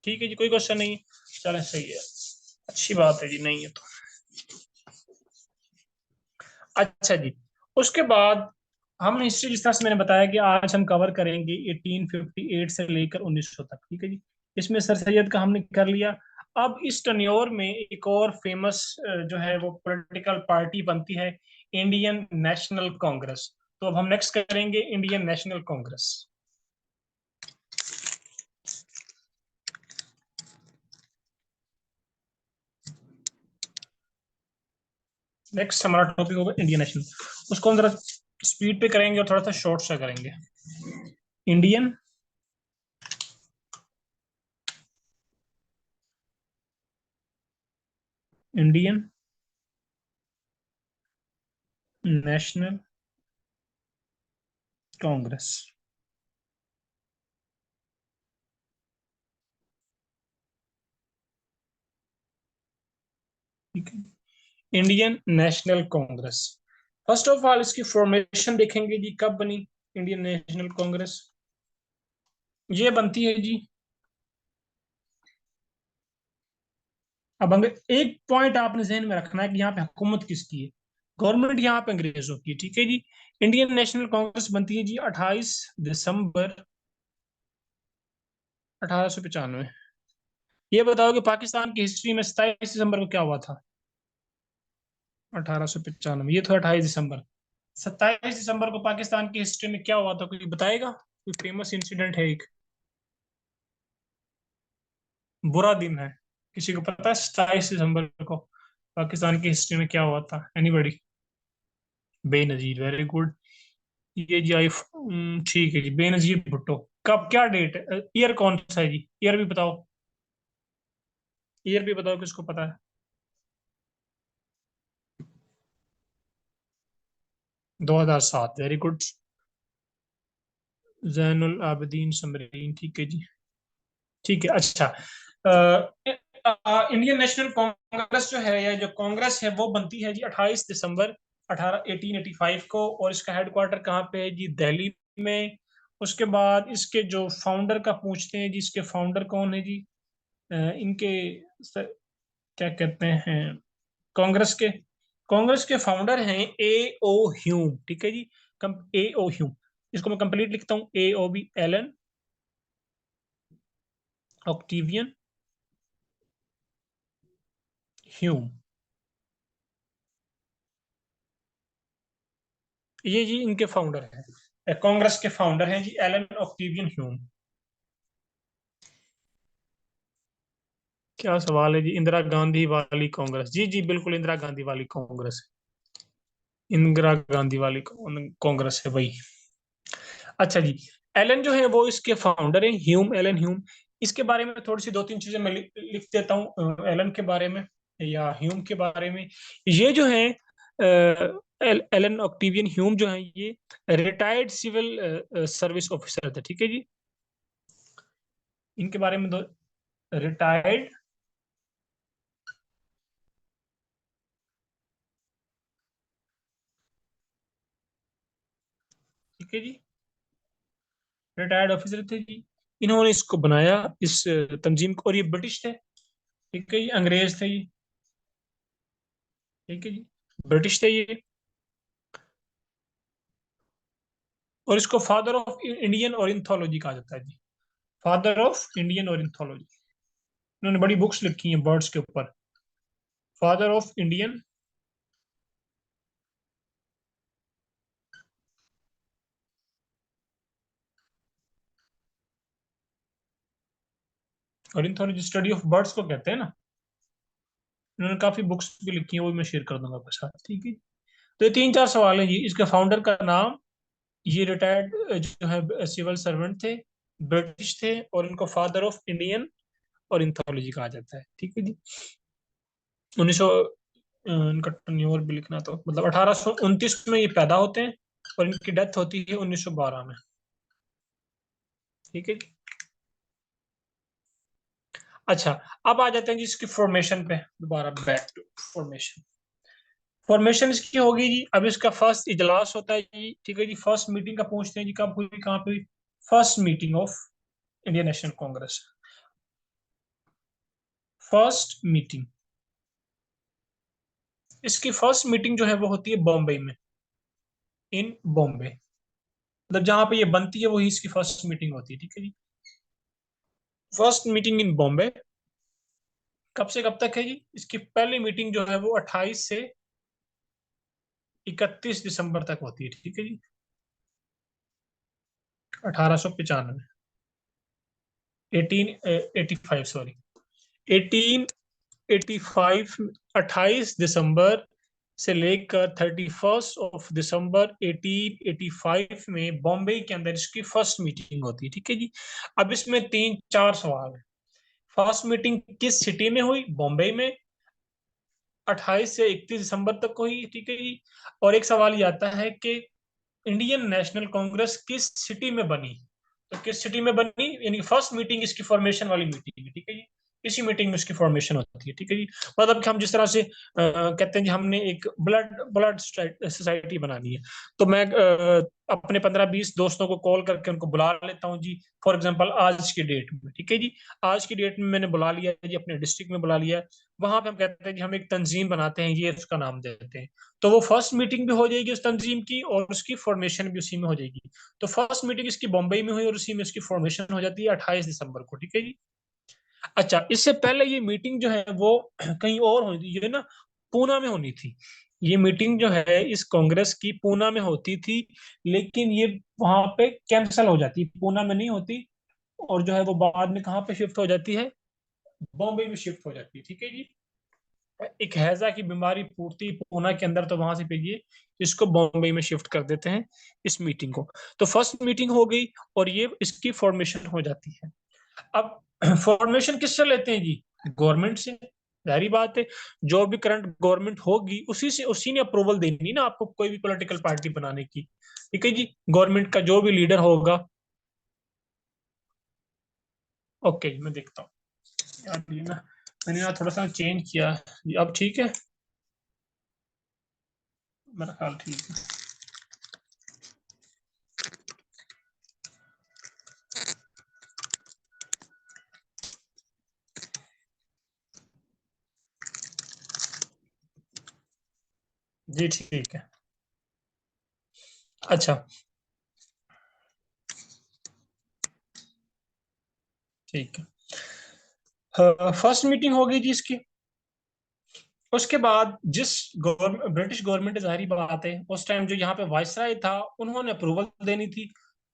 ठीक है जी, कोई क्वेश्चन नहीं। चले, सही है, अच्छी बात है जी, नहीं है तो। अच्छा जी, उसके बाद हमने हिस्ट्री जिस तरह से मैंने बताया कि आज हम कवर करेंगे 1858 से लेकर 1900 तक, ठीक है जी। इसमें सर सैयद का हमने कर लिया। अब इस टर्न्योर में एक और फेमस जो है वो पॉलिटिकल पार्टी बनती है, इंडियन नेशनल कांग्रेस। तो अब हम नेक्स्ट करेंगे इंडियन नेशनल कांग्रेस। नेक्स्ट हमारा टॉपिक होगा इंडियन नेशनल। उसको हम जरा स्पीड पे करेंगे और थोड़ा सा शॉर्ट सा करेंगे। इंडियन इंडियन नेशनल कांग्रेस, ठीक है। Indian national Congress, first of all इसकी फॉर्मेशन देखेंगे जी, कब बनी इंडियन नेशनल कांग्रेस। ये बनती है जी, अब अगर एक पॉइंट आपने जहन में रखना है कि यहाँ पे हुकूमत किसकी है, गवर्नमेंट यहाँ पे अंग्रेजों की, ठीक है जी। इंडियन नेशनल कांग्रेस बनती है जी 28 दिसंबर 1895। ये बताओ कि पाकिस्तान की हिस्ट्री में 27 दिसंबर को क्या हुआ था? 1895, ये तो 28 दिसंबर। 27 दिसंबर को पाकिस्तान की हिस्ट्री में क्या हुआ था, कोई बताएगा? कोई फेमस इंसिडेंट है एक, बुरा दिन है, किसी को पता है 27 दिसंबर को पाकिस्तान की हिस्ट्री में क्या हुआ था? एनीबडी? Benazir, very good. ये जी ठीक है जी, बेनजीर भुट्टो। कब, क्या डेट है, ईयर कौन सा है जी, ईयर भी बताओ, ईयर भी बताओ किसको पता है। 2007, वेरी गुड। जैनुल आबदीन समरीन, ठीक है जी। ठीक है, अच्छा। इंडियन नेशनल कांग्रेस जो है, या जो कांग्रेस है, वो बनती है जी 28 दिसंबर 1885 को, और इसका हेडक्वार्टर कहाँ पे है जी? दिल्ली में। उसके बाद इसके जो फाउंडर का पूछते हैं जी, इसके फाउंडर कौन है जी? इनके क्या कहते हैं कांग्रेस के? कांग्रेस के फाउंडर हैं ए ओ ह्यूम, ठीक है जी। ए ओ ह्यूम, इसको मैं कंप्लीट लिखता हूँ, A O B, Allan Octavian Hume. ये जी इनके फाउंडर हैं, कांग्रेस के फाउंडर हैं जी, एलन ऑक्टिवियन ह्यूम। क्या सवाल है जी? इंदिरा गांधी वाली कांग्रेस, जी जी बिल्कुल, इंदिरा गांधी वाली कांग्रेस। इंदिरा गांधी वाली कांग्रेस है वही। अच्छा जी, एलन जो है वो इसके फाउंडर हैं, ह्यूम, एलन ह्यूम। इसके बारे में थोड़ी सी दो तीन चीजें मैं लिख देता हूँ, एलन के बारे में या ह्यूम के बारे में। ये जो है एलन ऑक्टिवियन ह्यूम जो है, ये रिटायर्ड सिविल सर्विस ऑफिसर थे, ठीक है जी। इनके बारे में दो, रिटायर्ड, ठीक है जी, रिटायर्ड ऑफिसर थे जी। इन्होंने इसको बनाया, इस तंजीम को, और ये ब्रिटिश थे, ठीक है जी, अंग्रेज थे ये, ठीक है जी, ब्रिटिश थे ये। और इसको फादर ऑफ इंडियन ऑर्निथोलॉजी कहा जाता है जी, फादर ऑफ इंडियन ऑर्निथोलॉजी। इन्होंने बड़ी बुक्स लिखी हैं बर्ड्स के ऊपर, father of Indian ornithology, study of birds को कहते हैं ना। इन्होंने काफी बुक्स भी लिखी हैं, वो भी मैं शेयर कर दूंगा आपके साथ, ठीक है। तो ये तीन चार सवाल हैं जी। इसके फाउंडर का नाम, ये रिटायर्ड जो है सिविल सर्वेंट थे, ब्रिटिश थे, और इनको फादर ऑफ इंडियन और इंथोलॉजी कहा जाता है, ठीक है जी। 1900, इनका टर्नओवर भी लिखना, तो मतलब 1829 में ये पैदा होते हैं, और इनकी डेथ होती है 1912 में, ठीक है जी। अच्छा, अब आ जाते हैं जी इसकी फॉर्मेशन पे, दोबारा बैक टू फॉर्मेशन। फॉर्मेशन इसकी होगी जी, अब इसका फर्स्ट इजलास होता है जी, ठीक है जी। फर्स्ट मीटिंग का पूछते हैं जी, कब हुई, कहाँ पे हुई? First meeting of Indian national Congress, first meeting. इसकी फर्स्ट मीटिंग जो है वो होती है बॉम्बे में, इन बॉम्बे, मतलब जहां पे ये बनती है वही इसकी फर्स्ट मीटिंग होती है, ठीक है जी। फर्स्ट मीटिंग इन बॉम्बे कब से कब तक है जी? इसकी पहली मीटिंग जो है वो 28 से 31 दिसंबर तक होती है, ठीक है जी। 1895, 1885, सॉरी, 1885, 28 दिसंबर से लेकर 31 दिसंबर 1885 में बॉम्बे के अंदर इसकी फर्स्ट मीटिंग होती है, ठीक है जी। अब इसमें तीन चार सवाल है। फर्स्ट मीटिंग किस सिटी में हुई? बॉम्बे में, 28 से 31 दिसंबर तक हुई, ठीक है जी। और एक सवाल ये आता है कि इंडियन नेशनल कांग्रेस किस सिटी में बनी? तो किस सिटी में बनी, यानी फर्स्ट मीटिंग इसकी फॉर्मेशन वाली मीटिंग है, ठीक है जी। इसी मीटिंग में इसकी फॉर्मेशन होती है, ठीक है जी। मतलब कि हम जिस तरह से कहते हैं कि हमने एक ब्लड ब्लड सोसाइटी बनानी है, तो मैं अपने 15-20 दोस्तों को कॉल करके उनको बुला लेता हूँ जी। फॉर एग्जांपल आज की डेट में, ठीक है जी, आज की डेट में मैंने बुला लिया है जी, अपने डिस्ट्रिक्ट में बुला लिया है। वहां पे हम कहते हैं कि हम एक तंजीम बनाते हैं, ये उसका नाम देते हैं। तो वो फर्स्ट मीटिंग भी हो जाएगी उस तंजीम की, और उसकी फॉर्मेशन भी उसी में हो जाएगी। तो फर्स्ट मीटिंग इसकी बॉम्बे में हुई, और उसी में इसकी फॉर्मेशन हो जाती है 28 दिसंबर को, ठीक है जी। अच्छा, इससे पहले ये मीटिंग जो है वो कहीं और होनी थी, ये ना पूना में होनी थी। ये मीटिंग जो है इस कांग्रेस की पूना में होती थी, लेकिन ये वहां पे कैंसिल हो जाती, पूना में नहीं होती, और जो है वो बाद में कहाँ पे शिफ्ट हो जाती है? बॉम्बे में शिफ्ट हो जाती है, ठीक है जी। एक हैजा की बीमारी पूर्ति पूना के अंदर, तो वहां से फिर ये इसको बॉम्बे में शिफ्ट कर देते हैं, इस मीटिंग को। तो फर्स्ट मीटिंग हो गई, और ये इसकी फॉर्मेशन हो जाती है। अब फॉर्मेशन किससे लेते हैं जी? गवर्नमेंट से। जाहिर बात है, जो भी करंट गवर्नमेंट होगी उसी ने अप्रूवल देनी ना आपको कोई भी पॉलिटिकल पार्टी बनाने की। ठीक है जी, गवर्नमेंट का जो भी लीडर होगा। ओके, मैं देखता हूँ यार, ये ना मैंने ना थोड़ा सा चेंज किया जी, अब ठीक है, मेरा ख्याल ठीक है। जी ठीक है। अच्छा, ठीक है, फर्स्ट मीटिंग हो गई जी इसकी। उसके बाद जिस गवर्नमेंट, ब्रिटिश गवर्नमेंट, जाहिर बात है उस टाइम जो यहाँ पे वायसराय था, उन्होंने अप्रूवल देनी थी।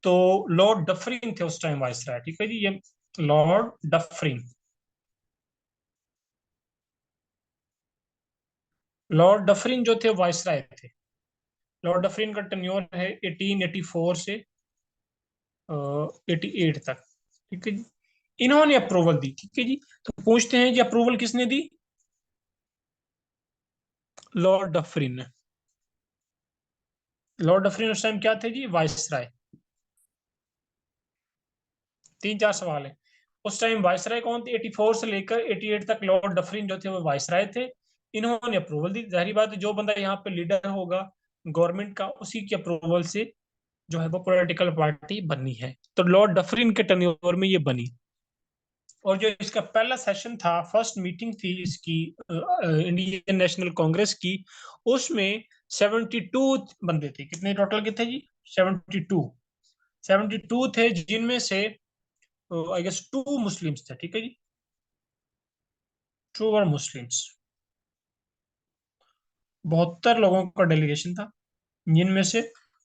तो लॉर्ड डफरिन थे उस टाइम वायसराय। ठीक है जी, ये लॉर्ड डफरिन, लॉर्ड डफरिन जो थे वायसराय थे। लॉर्ड डफरिन का टेन्योर है 1884 से 88 तक। ठीक है जी, इन्होंने अप्रूवल दी। ठीक है जी, तो पूछते हैं जी अप्रूवल किसने दी? लॉर्ड डफरिन ने। लॉर्ड डफरिन उस टाइम क्या थे जी? वायसराय। तीन चार सवाल है। उस टाइम वायसराय कौन थे? 84 से लेकर 88 तक लॉर्ड डफरिन जो थे वो वायसराय थे। इन्होंने अप्रूवल दी। जाहिर बात है, जो बंदा यहाँ पे लीडर होगा गवर्नमेंट का, उसी की अप्रूवल से जो है वो पॉलिटिकल पार्टी बननी है। तो लॉर्ड डफरिन के टर्नओवर में ये बनी। और जो इसका पहला सेशन था, फर्स्ट मीटिंग थी इसकी इंडियन नेशनल कांग्रेस की, उसमें 72 बंदे थे। कितने टोटल के थे जी? 72। 72 थे, जिनमें से आई गेस टू मुस्लिम्स थे। ठीक है जी, टू वर मुस्लिम्स। 72 लोगों का डेलीगेशन था, जिनमें से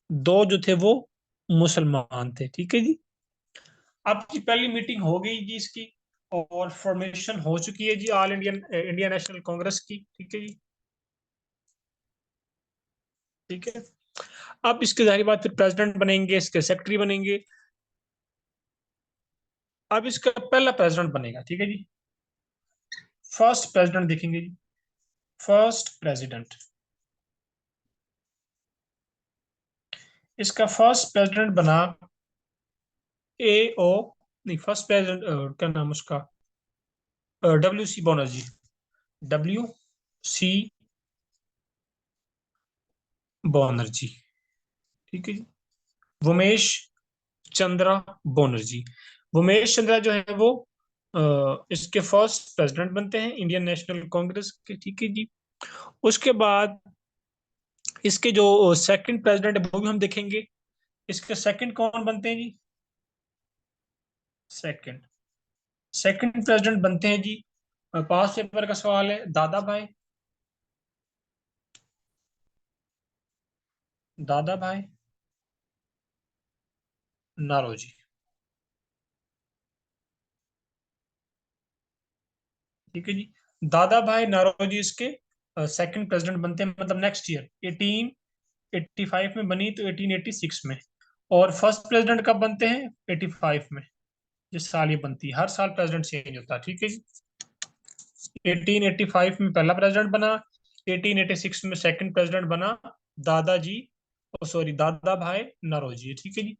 दो जो थे वो मुसलमान थे। ठीक है जी, आपकी पहली मीटिंग हो गई जी इसकी, और फॉर्मेशन हो चुकी है जी all Indian India national Congress की। ठीक है जी, ठीक है। अब इसके जाहिर बात फिर प्रेसिडेंट बनेंगे, इसके सेक्रेटरी बनेंगे। अब इसका पहला प्रेसिडेंट बनेगा। ठीक है जी, फर्स्ट प्रेसिडेंट देखेंगे जी। फर्स्ट प्रेसिडेंट, इसका फर्स्ट प्रेसिडेंट बना ए ओ, नहीं, फर्स्ट प्रेसिडेंट क्या नाम उसका? W C Banerjee. W C Banerjee. ठीक है जी, वोमेश चंद्रा बनर्जी। वोमेश चंद्रा जो है वो इसके फर्स्ट प्रेसिडेंट बनते हैं इंडियन नेशनल कांग्रेस के। ठीक है जी, उसके बाद इसके जो सेकंड प्रेसिडेंट है वो भी हम देखेंगे। इसके सेकंड कौन बनते हैं जी? सेकंड सेकंड प्रेसिडेंट बनते हैं जी, पास पेपर का सवाल है, दादा भाई। दादा भाई नारोजी। ठीक है जी, दादा भाई नारोजी इसके सेकंड प्रेसिडेंट बनते हैं, मतलब नेक्स्ट ईयर 1885 में बनी तो 1886 में। और फर्स्ट प्रेसिडेंट कब बनते हैं? 85 में, जिस साल ये बनती है। हर साल प्रेसिडेंट चेंज होता है। ठीक है जी, 1885 में पहला प्रेसिडेंट बना, 1886 में सेकंड प्रेसिडेंट बना दादाजी, सॉरी, दादा भाई नौरोजी। ठीक है जी,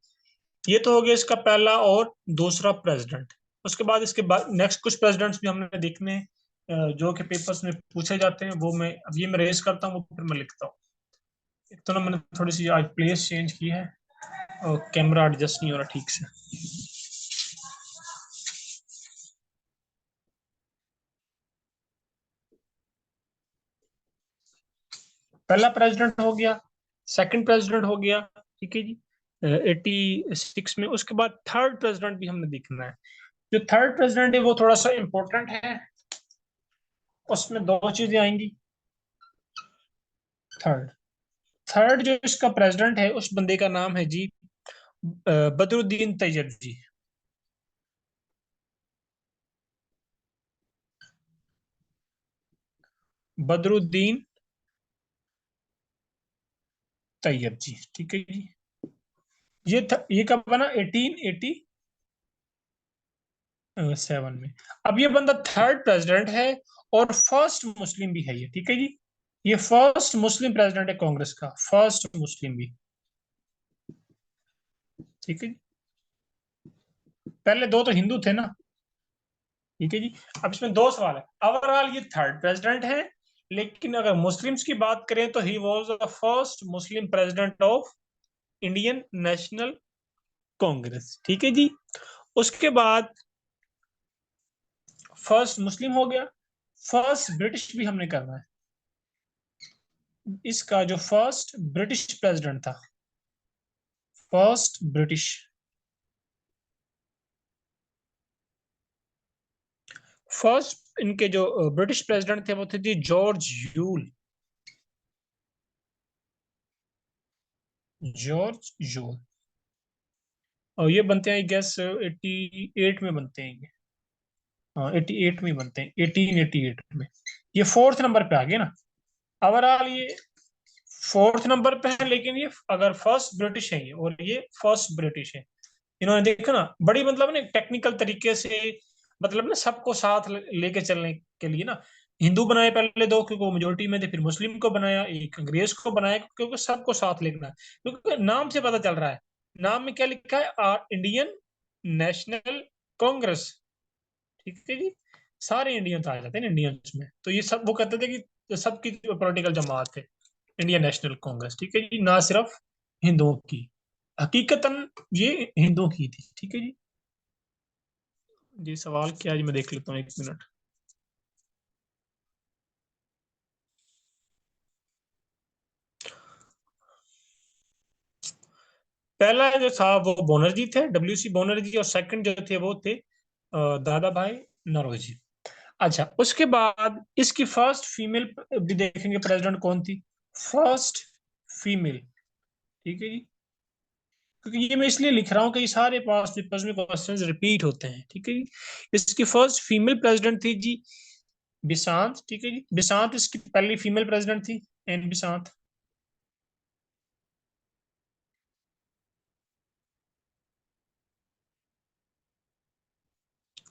ये तो हो गया इसका पहला और दूसरा प्रेसिडेंट। उसके बाद इसके बाद नेक्स्ट कुछ प्रेसिडेंट्स भी हमने देखने हैं, जो कि पेपर्स में पूछे जाते हैं। वो मैं अब ये मैं रेज करता हूँ, वो फिर मैं लिखता हूँ। एक तो ना मैंने थोड़ी सी आज प्लेस चेंज की है और कैमरा एडजस्ट नहीं हो रहा ठीक से। पहला प्रेसिडेंट हो गया, सेकंड प्रेसिडेंट हो गया। ठीक है जी, 86 में। उसके बाद थर्ड प्रेसिडेंट भी हमने देखना है। जो थर्ड प्रेसिडेंट है वो थोड़ा सा इंपॉर्टेंट है, उसमें दो चीजें आएंगी। थर्ड थर्ड जो इसका प्रेसिडेंट है, उस बंदे का नाम है जी बदरुद्दीन तैयब जी। बदरुद्दीन तैयब जी। ठीक है जी, ये कब बना? 1880, 7 में। अब ये बंदा थर्ड प्रेसिडेंट है और फर्स्ट मुस्लिम भी है ये, ठीक है जी। ये फर्स्ट मुस्लिम प्रेसिडेंट है कांग्रेस का, फर्स्ट मुस्लिम भी, ठीक है जी। पहले दो तो हिंदू थे ना, ठीक है जी। अब इसमें दो सवाल है। ओवरऑल ये थर्ड प्रेसिडेंट है, लेकिन अगर मुस्लिम्स की बात करें तो he was the first Muslim president of Indian national Congress, ठीक है जी। उसके बाद फर्स्ट मुस्लिम हो गया, फर्स्ट ब्रिटिश भी हमने करना है। इसका जो फर्स्ट ब्रिटिश प्रेसिडेंट था, फर्स्ट ब्रिटिश, फर्स्ट इनके जो ब्रिटिश प्रेसिडेंट थे वो थे जी जॉर्ज यूल, जॉर्ज यूल। और ये बनते हैं आई गेस 88 में बनते हैं ये, हाँ 88 में बनते हैं, 1888 में। ये फोर्थ नंबर पे आ गए ना। ओवरऑल ये फोर्थ नंबर पे है, लेकिन ये अगर फर्स्ट ब्रिटिश है ये, और ये फर्स्ट ब्रिटिश है। इन्होंने देखा ना बड़ी मतलब ना टेक्निकल तरीके से, मतलब ना सबको साथ लेके चलने के लिए ना, हिंदू बनाए पहले दो क्योंकि वो मेजोरिटी में थे, फिर मुस्लिम को बनाया, एक अंग्रेज को बनाया क्योंकि सबको साथ लेना है। क्योंकि नाम से पता चल रहा है, नाम में क्या लिखा है, इंडियन नेशनल कांग्रेस, ठीक है जी। सारे इंडियंस आ जाते हैं ना इंडियंस में, तो ये सब वो कहते थे कि सबकी पॉलिटिकल जमात है इंडियन नेशनल कांग्रेस, ठीक है जी, ना सिर्फ हिंदुओं की। हकीकतन ये हिंदुओं की थी, ठीक है जी। जी सवाल क्या है जी, मैं देख लेता हूँ, एक मिनट। पहला जो था वो बनर्जी थे, WC बनर्जी, और सेकंड जो थे वो थे दादा भाई नौरोजी। अच्छा, उसके बाद इसकी फर्स्ट फीमेल भी देखेंगे प्रेसिडेंट कौन थी, फर्स्ट फीमेल, ठीक है जी। क्योंकि ये मैं इसलिए लिख रहा हूँ कि ये सारे पास्ट पेपर्स में क्वेश्चंस रिपीट होते हैं, ठीक है जी। इसकी फर्स्ट फीमेल प्रेसिडेंट थी जी बिसांत, ठीक है जी। बिसांत इसकी पहली फीमेल प्रेसिडेंट थी, एन बिसांत।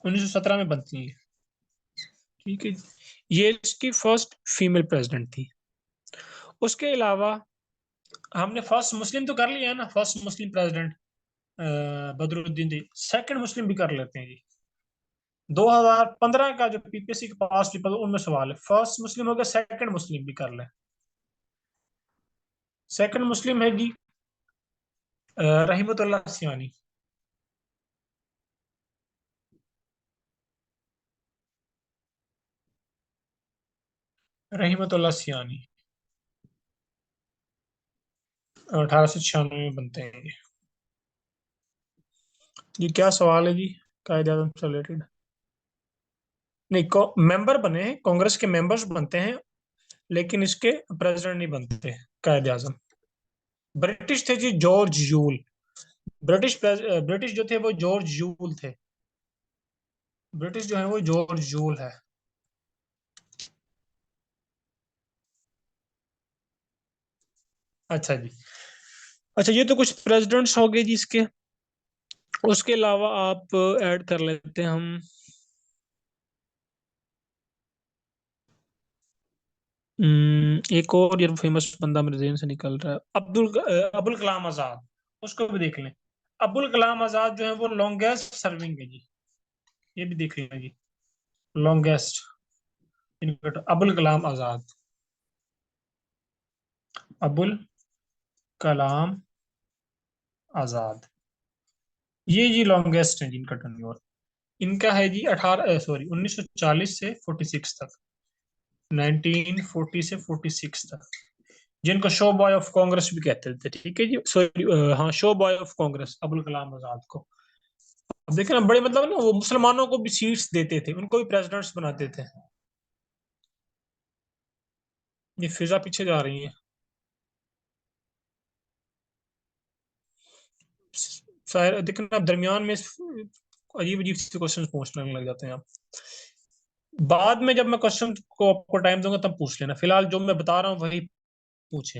1917 में बनती है, ठीक है जी। ये इसकी फर्स्ट फीमेल प्रेसिडेंट थी। उसके अलावा हमने फर्स्ट मुस्लिम तो कर लिया है ना, फर्स्ट मुस्लिम प्रेसिडेंट बदरुद्दीन थी। सेकंड मुस्लिम भी कर लेते हैं जी। 2015 का जो PPSC के पास पेपर उनमें सवाल है, फर्स्ट मुस्लिम हो गया, सेकंड मुस्लिम भी कर ले। सेकंड मुस्लिम है जी रहीमतुल्लाह सियानी, रहीमतुल्लाह सियानी, 1896 में बनते हैं ये। ये क्या सवाल है जी, कायदे आजम से रिलेटेड? नहीं, मेंबर बने हैं, कांग्रेस के मेंबर्स बनते हैं, लेकिन इसके प्रेसिडेंट नहीं बनते कायदे आजम। ब्रिटिश थे जी जॉर्ज यूल, ब्रिटिश जो थे वो जॉर्ज यूल थे, ब्रिटिश जो है वो जॉर्ज यूल है। अच्छा जी। अच्छा, ये तो कुछ प्रेसिडेंट्स हो गए जी इसके। उसके अलावा आप ऐड कर लेते हैं हम, एक और ये फेमस बंदा मेरे ज़हन से निकल रहा है, अब्दुल कलाम आजाद, उसको भी देख लें। अब्दुल कलाम आजाद जो है वो लॉन्गेस्ट सर्विंग है जी, ये भी देख लें जी, लॉन्गेस्ट। अबुल कलाम आजाद, अबुल कलाम आजाद, ये जी लॉन्गेस्ट है जिनका टर्नओवर। इनका है जी 1940 से 46 तक, 1940 से 46 तक, जिनको शो बॉय ऑफ कांग्रेस भी कहते थे, ठीक है जी। सॉरी, हाँ, show boy of Congress Abul Kalam Azad को। अब देखे ना, बड़े मतलब ना वो मुसलमानों को भी सीट्स देते थे, उनको भी प्रेसिडेंट्स बनाते थे। ये फिजा पीछे जा रही है, शायद देखना आप दरमियान में अजीब अजीब से क्वेश्चन पूछने लग जाते हैं आप। बाद में जब मैं क्वेश्चन को आपको टाइम दूंगा तब पूछ लेना, फिलहाल जो मैं बता रहा हूँ वही पूछे।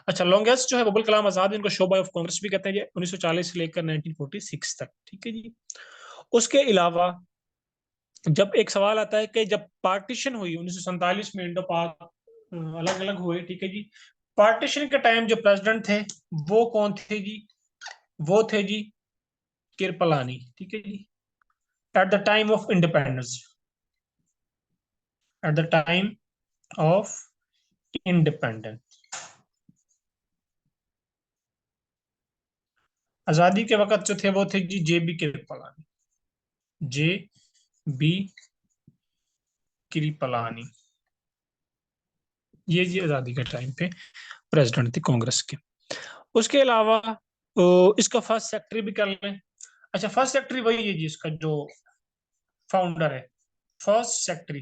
अच्छा, लॉन्गेस्ट जो है अबुल कलाम आजाद, इनको शो बॉय ऑफ कांग्रेस भी कहते हैं जी, 1940 से लेकर 1946 तक, ठीक है जी। उसके अलावा जब एक सवाल आता है कि जब पार्टीशन हुई 1947 में, इंडो पाक अलग अलग हुए, ठीक है जी, पार्टीशन के टाइम जो प्रेसिडेंट थे वो कौन थे जी? वो थे जी किरपलानी, ठीक है जी। At the time of independence, at the time of independence, आजादी के वक्त जो थे वो थे जी जे बी किरपलानी, जे बी किरपलानी। ये जी आजादी के टाइम पे प्रेसिडेंट थे कांग्रेस के। उसके अलावा इसका फर्स्ट सेक्रेटरी भी कर लें। अच्छा, फर्स्ट सेक्रेटरी वही है जी इसका जो फाउंडर है, फर्स्ट सेक्रेटरी।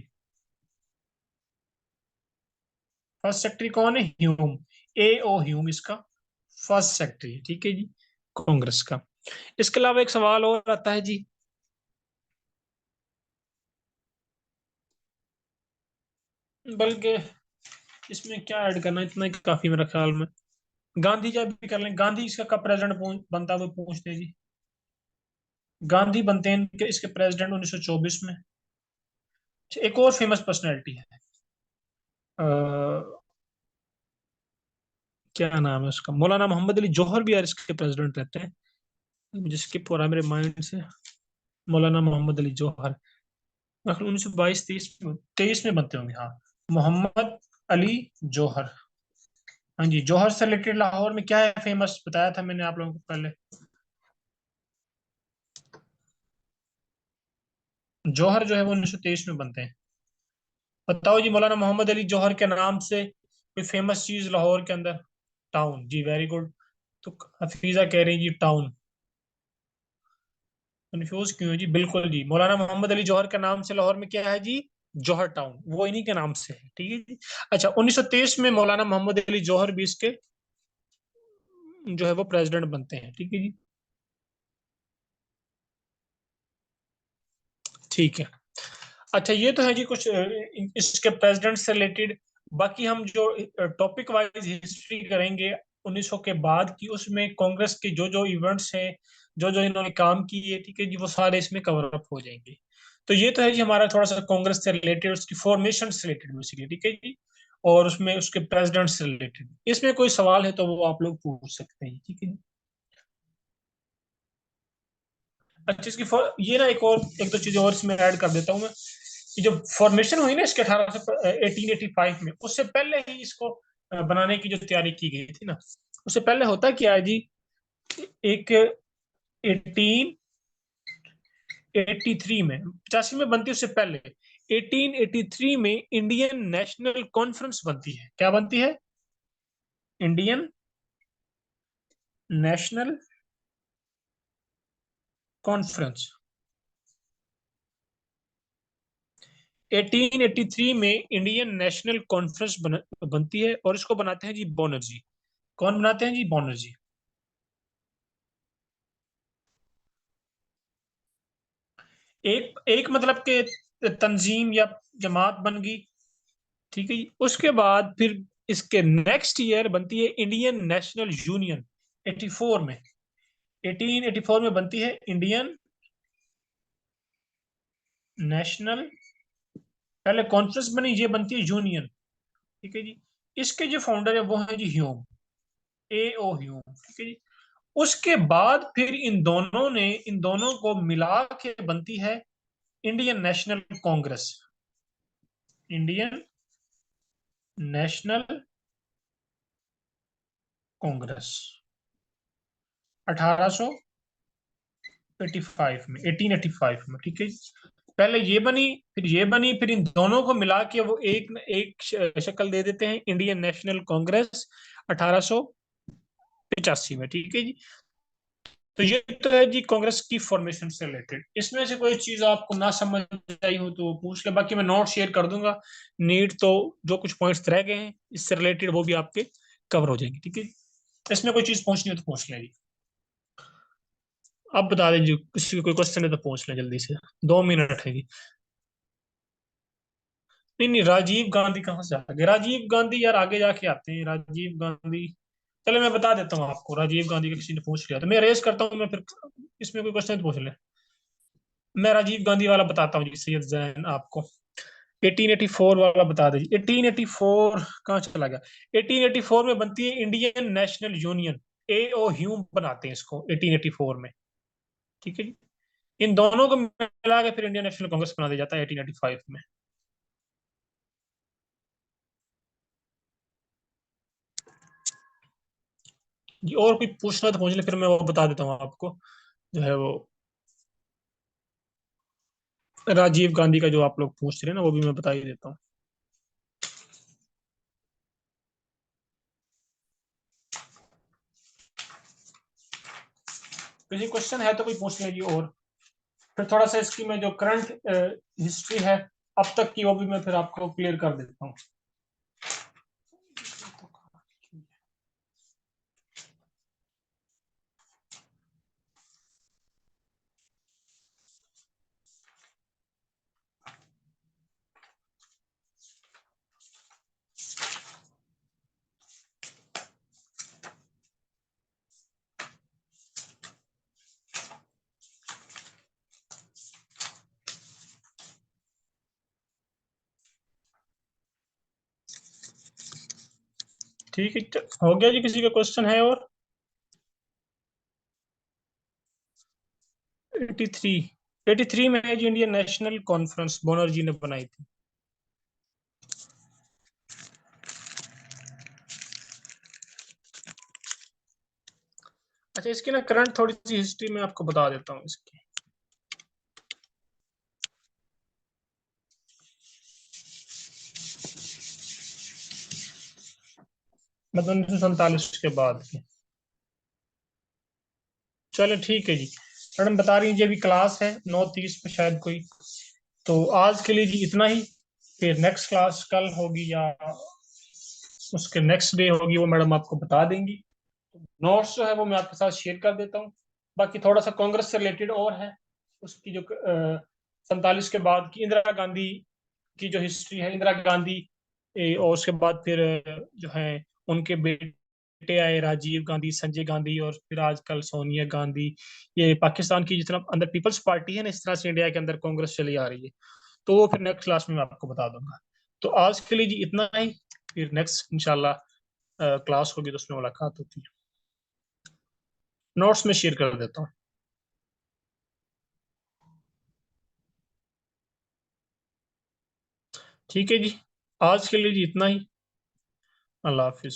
फर्स्ट सेक्रेटरी कौन है? ह्यूम, ए ओ ह्यूम इसका फर्स्ट सेक्रेटरी, ठीक है जी, कांग्रेस का। इसके अलावा एक सवाल और आता है जी, बल्कि इसमें क्या ऐड करना, इतना ही काफी मेरा ख्याल में। गांधी जी भी कर लें। गांधी इसका कब प्रेसिडेंट बनता है वो पूछते हैं जी। गांधी बनते हैं इसके प्रेसिडेंट 1924 में। अच्छा, एक और फेमस पर्सनैलिटी है, क्या नाम है उसका, मौलाना मोहम्मद अली जौहर भी यार इसके प्रेसिडेंट रहते हैं। मुझे स्किप हो रहा है मेरे माइंड से। मौलाना मोहम्मद अली जौहर 1922 23 में बनते होंगे, हाँ। मोहम्मद अली जौहर। हाँ जी, जौहर से रिलेटेड लाहौर में क्या है फेमस, बताया था मैंने आप लोगों को पहले। जौहर जो है वो 1923 में बनते हैं। बताओ जी, मौलाना मोहम्मद अली जौहर के नाम से कोई फेमस चीज लाहौर के अंदर। टाउन, जी वेरी गुड। तो हफीजा कह रही जी टाउन। कंफ्यूज क्यों है जी? बिल्कुल जी, मौलाना मोहम्मद अली जौहर के नाम से लाहौर में क्या है जी? जौहर टाउन, वो इन्हीं के नाम से है, ठीक है जी। अच्छा, 1923 में मौलाना मोहम्मद अली जौहर भी इसके जो है वो प्रेसिडेंट बनते हैं, ठीक है जी। ठीक है। अच्छा, ये तो है जी कुछ इसके प्रेसिडेंट से रिलेटेड। बाकी हम जो टॉपिक वाइज हिस्ट्री करेंगे 1900 के बाद की, उसमें कांग्रेस के जो जो इवेंट्स हैं, जो जो इन्होंने काम किए, ठीक है जी, वो सारे इसमें कवर अप हो जाएंगे। तो ये तो है जी हमारा थोड़ा सा कांग्रेस से रिलेटेड, उसकी फॉर्मेशन से रिलेटेड बेसिकली, ठीक है जी। और उसमें उसके प्रेसिडेंट से रिलेटेड, इसमें कोई सवाल है तो वो आप लोग पूछ सकते हैं, ठीक है जी। अच्छा, ये ना एक दो चीजें और इसमें ऐड कर देता हूँ मैं। कि जब फॉर्मेशन हुई ना इसके 1885 में, उससे पहले ही इसको बनाने की जो तैयारी की गई थी ना, उससे पहले होता क्या है जी, एक 1883 में, 85 में बनती है, उससे पहले 1883 में इंडियन नेशनल कॉन्फ्रेंस बनती है। क्या बनती है? Indian national conference. 1883 में इंडियन नेशनल कॉन्फ्रेंस बनती है, और इसको बनाते हैं जी बनर्जी। कौन बनाते हैं जी? बनर्जी। एक एक मतलब के तंजीम या जमात बन गई, ठीक है जी। उसके बाद फिर इसके नेक्स्ट ईयर बनती है इंडियन नेशनल यूनियन, 84 में। 1884 में बनती है इंडियन नेशनल, पहले कॉन्फ्रेंस बनी, ये बनती है यूनियन, ठीक है जी। इसके जो फाउंडर है वो है जी ह्यूम, ए ओ ह्यूम, ठीक है जी। उसके बाद फिर इन दोनों को मिला के बनती है Indian national Congress, Indian national Congress, 1885 में, 1885 में, ठीक है। पहले ये बनी, फिर ये बनी, फिर इन दोनों को मिला के वो एक शक्ल दे देते हैं, इंडियन नेशनल कांग्रेस, 1885 में, ठीक है जी। तो ये तो है जी कांग्रेस की फॉर्मेशन से रिलेटेड। इसमें से कोई चीज आपको ना समझ आई हो तो वो पूछ ले, बाकी मैं नोट शेयर कर दूंगा। नीट तो जो कुछ पॉइंट्स रह गए हैं इससे रिलेटेड वो भी आपके कवर हो जाएंगे, ठीक है जी। इसमें कोई चीज पूछनी हो तो पूछ लें जी। अब बता दीजिए, किसी को कोई क्वेश्चन है तो पूछ लें जल्दी से, 2 मिनट है जी। नहीं नहीं, राजीव गांधी कहाँ से आ गए? राजीव गांधी यार आगे जाके आते हैं, राजीव गांधी। चलो मैं बता देता हूँ आपको, राजीव गांधी का किसी ने पूछ लिया तो मैं रेस करता हूँ, मैं फिर इसमें कोई क्वेश्चन तो पूछ ले। मैं राजीव गांधी वाला बताता हूँ जी सैयद जैन आपको। 1884 वाला बता दीजिए। 1884 कहाँ चला गया? 1884 में बनती है इंडियन नेशनल यूनियन। ए ओ ह्यूम बनाते हैं इसको 1884 में। ठीक है जी। इन दोनों को मिला के फिर इंडियन नेशनल कांग्रेस बना दिया जाता है 1885 में। जी और कोई पूछना तो पूछ ले, फिर मैं वो बता देता हूँ आपको, जो है वो राजीव गांधी का जो आप लोग पूछ रहे हैं ना, वो भी मैं बता ही देता हूँ। किसी क्वेश्चन है तो कोई पूछ लीजिए। और फिर थोड़ा सा इसकी मैं जो करंट हिस्ट्री है अब तक की, वो भी मैं फिर आपको क्लियर कर देता हूँ। ठीक है, हो गया जी? किसी का क्वेश्चन है? और 83, 83 में है जी इंडियन नेशनल कॉन्फ्रेंस, बनर्जी ने बनाई थी। अच्छा, इसकी ना करंट थोड़ी सी हिस्ट्री में आपको बता देता हूँ इसकी। मतलब 1947 के बाद की। चलो ठीक है जी। मैडम बता रही हैं जी अभी क्लास है 9:30 पे शायद कोई, तो आज के लिए जी इतना ही। फिर नेक्स्ट क्लास कल होगी या उसके नेक्स्ट डे होगी, वो मैडम आपको बता देंगी। नोट्स जो है वो मैं आपके साथ शेयर कर देता हूँ। बाकी थोड़ा सा कांग्रेस से रिलेटेड और है, उसकी जो 47 के बाद की इंदिरा गांधी की जो हिस्ट्री है, इंदिरा गांधी और उसके बाद फिर जो है उनके बेटे आए राजीव गांधी, संजय गांधी, और फिर आजकल सोनिया गांधी। ये पाकिस्तान की जितना अंदर पीपल्स पार्टी है ना, इस तरह से इंडिया के अंदर कांग्रेस चली आ रही है। तो वो फिर नेक्स्ट क्लास में मैं आपको बता दूंगा। तो आज के लिए जी इतना ही। फिर नेक्स्ट इंशाल्लाह क्लास होगी तो उसमें मुलाकात होती है। नोट्स में शेयर कर देता हूँ। ठीक है जी, आज के लिए जी इतना ही। अल्लाह हाफिज।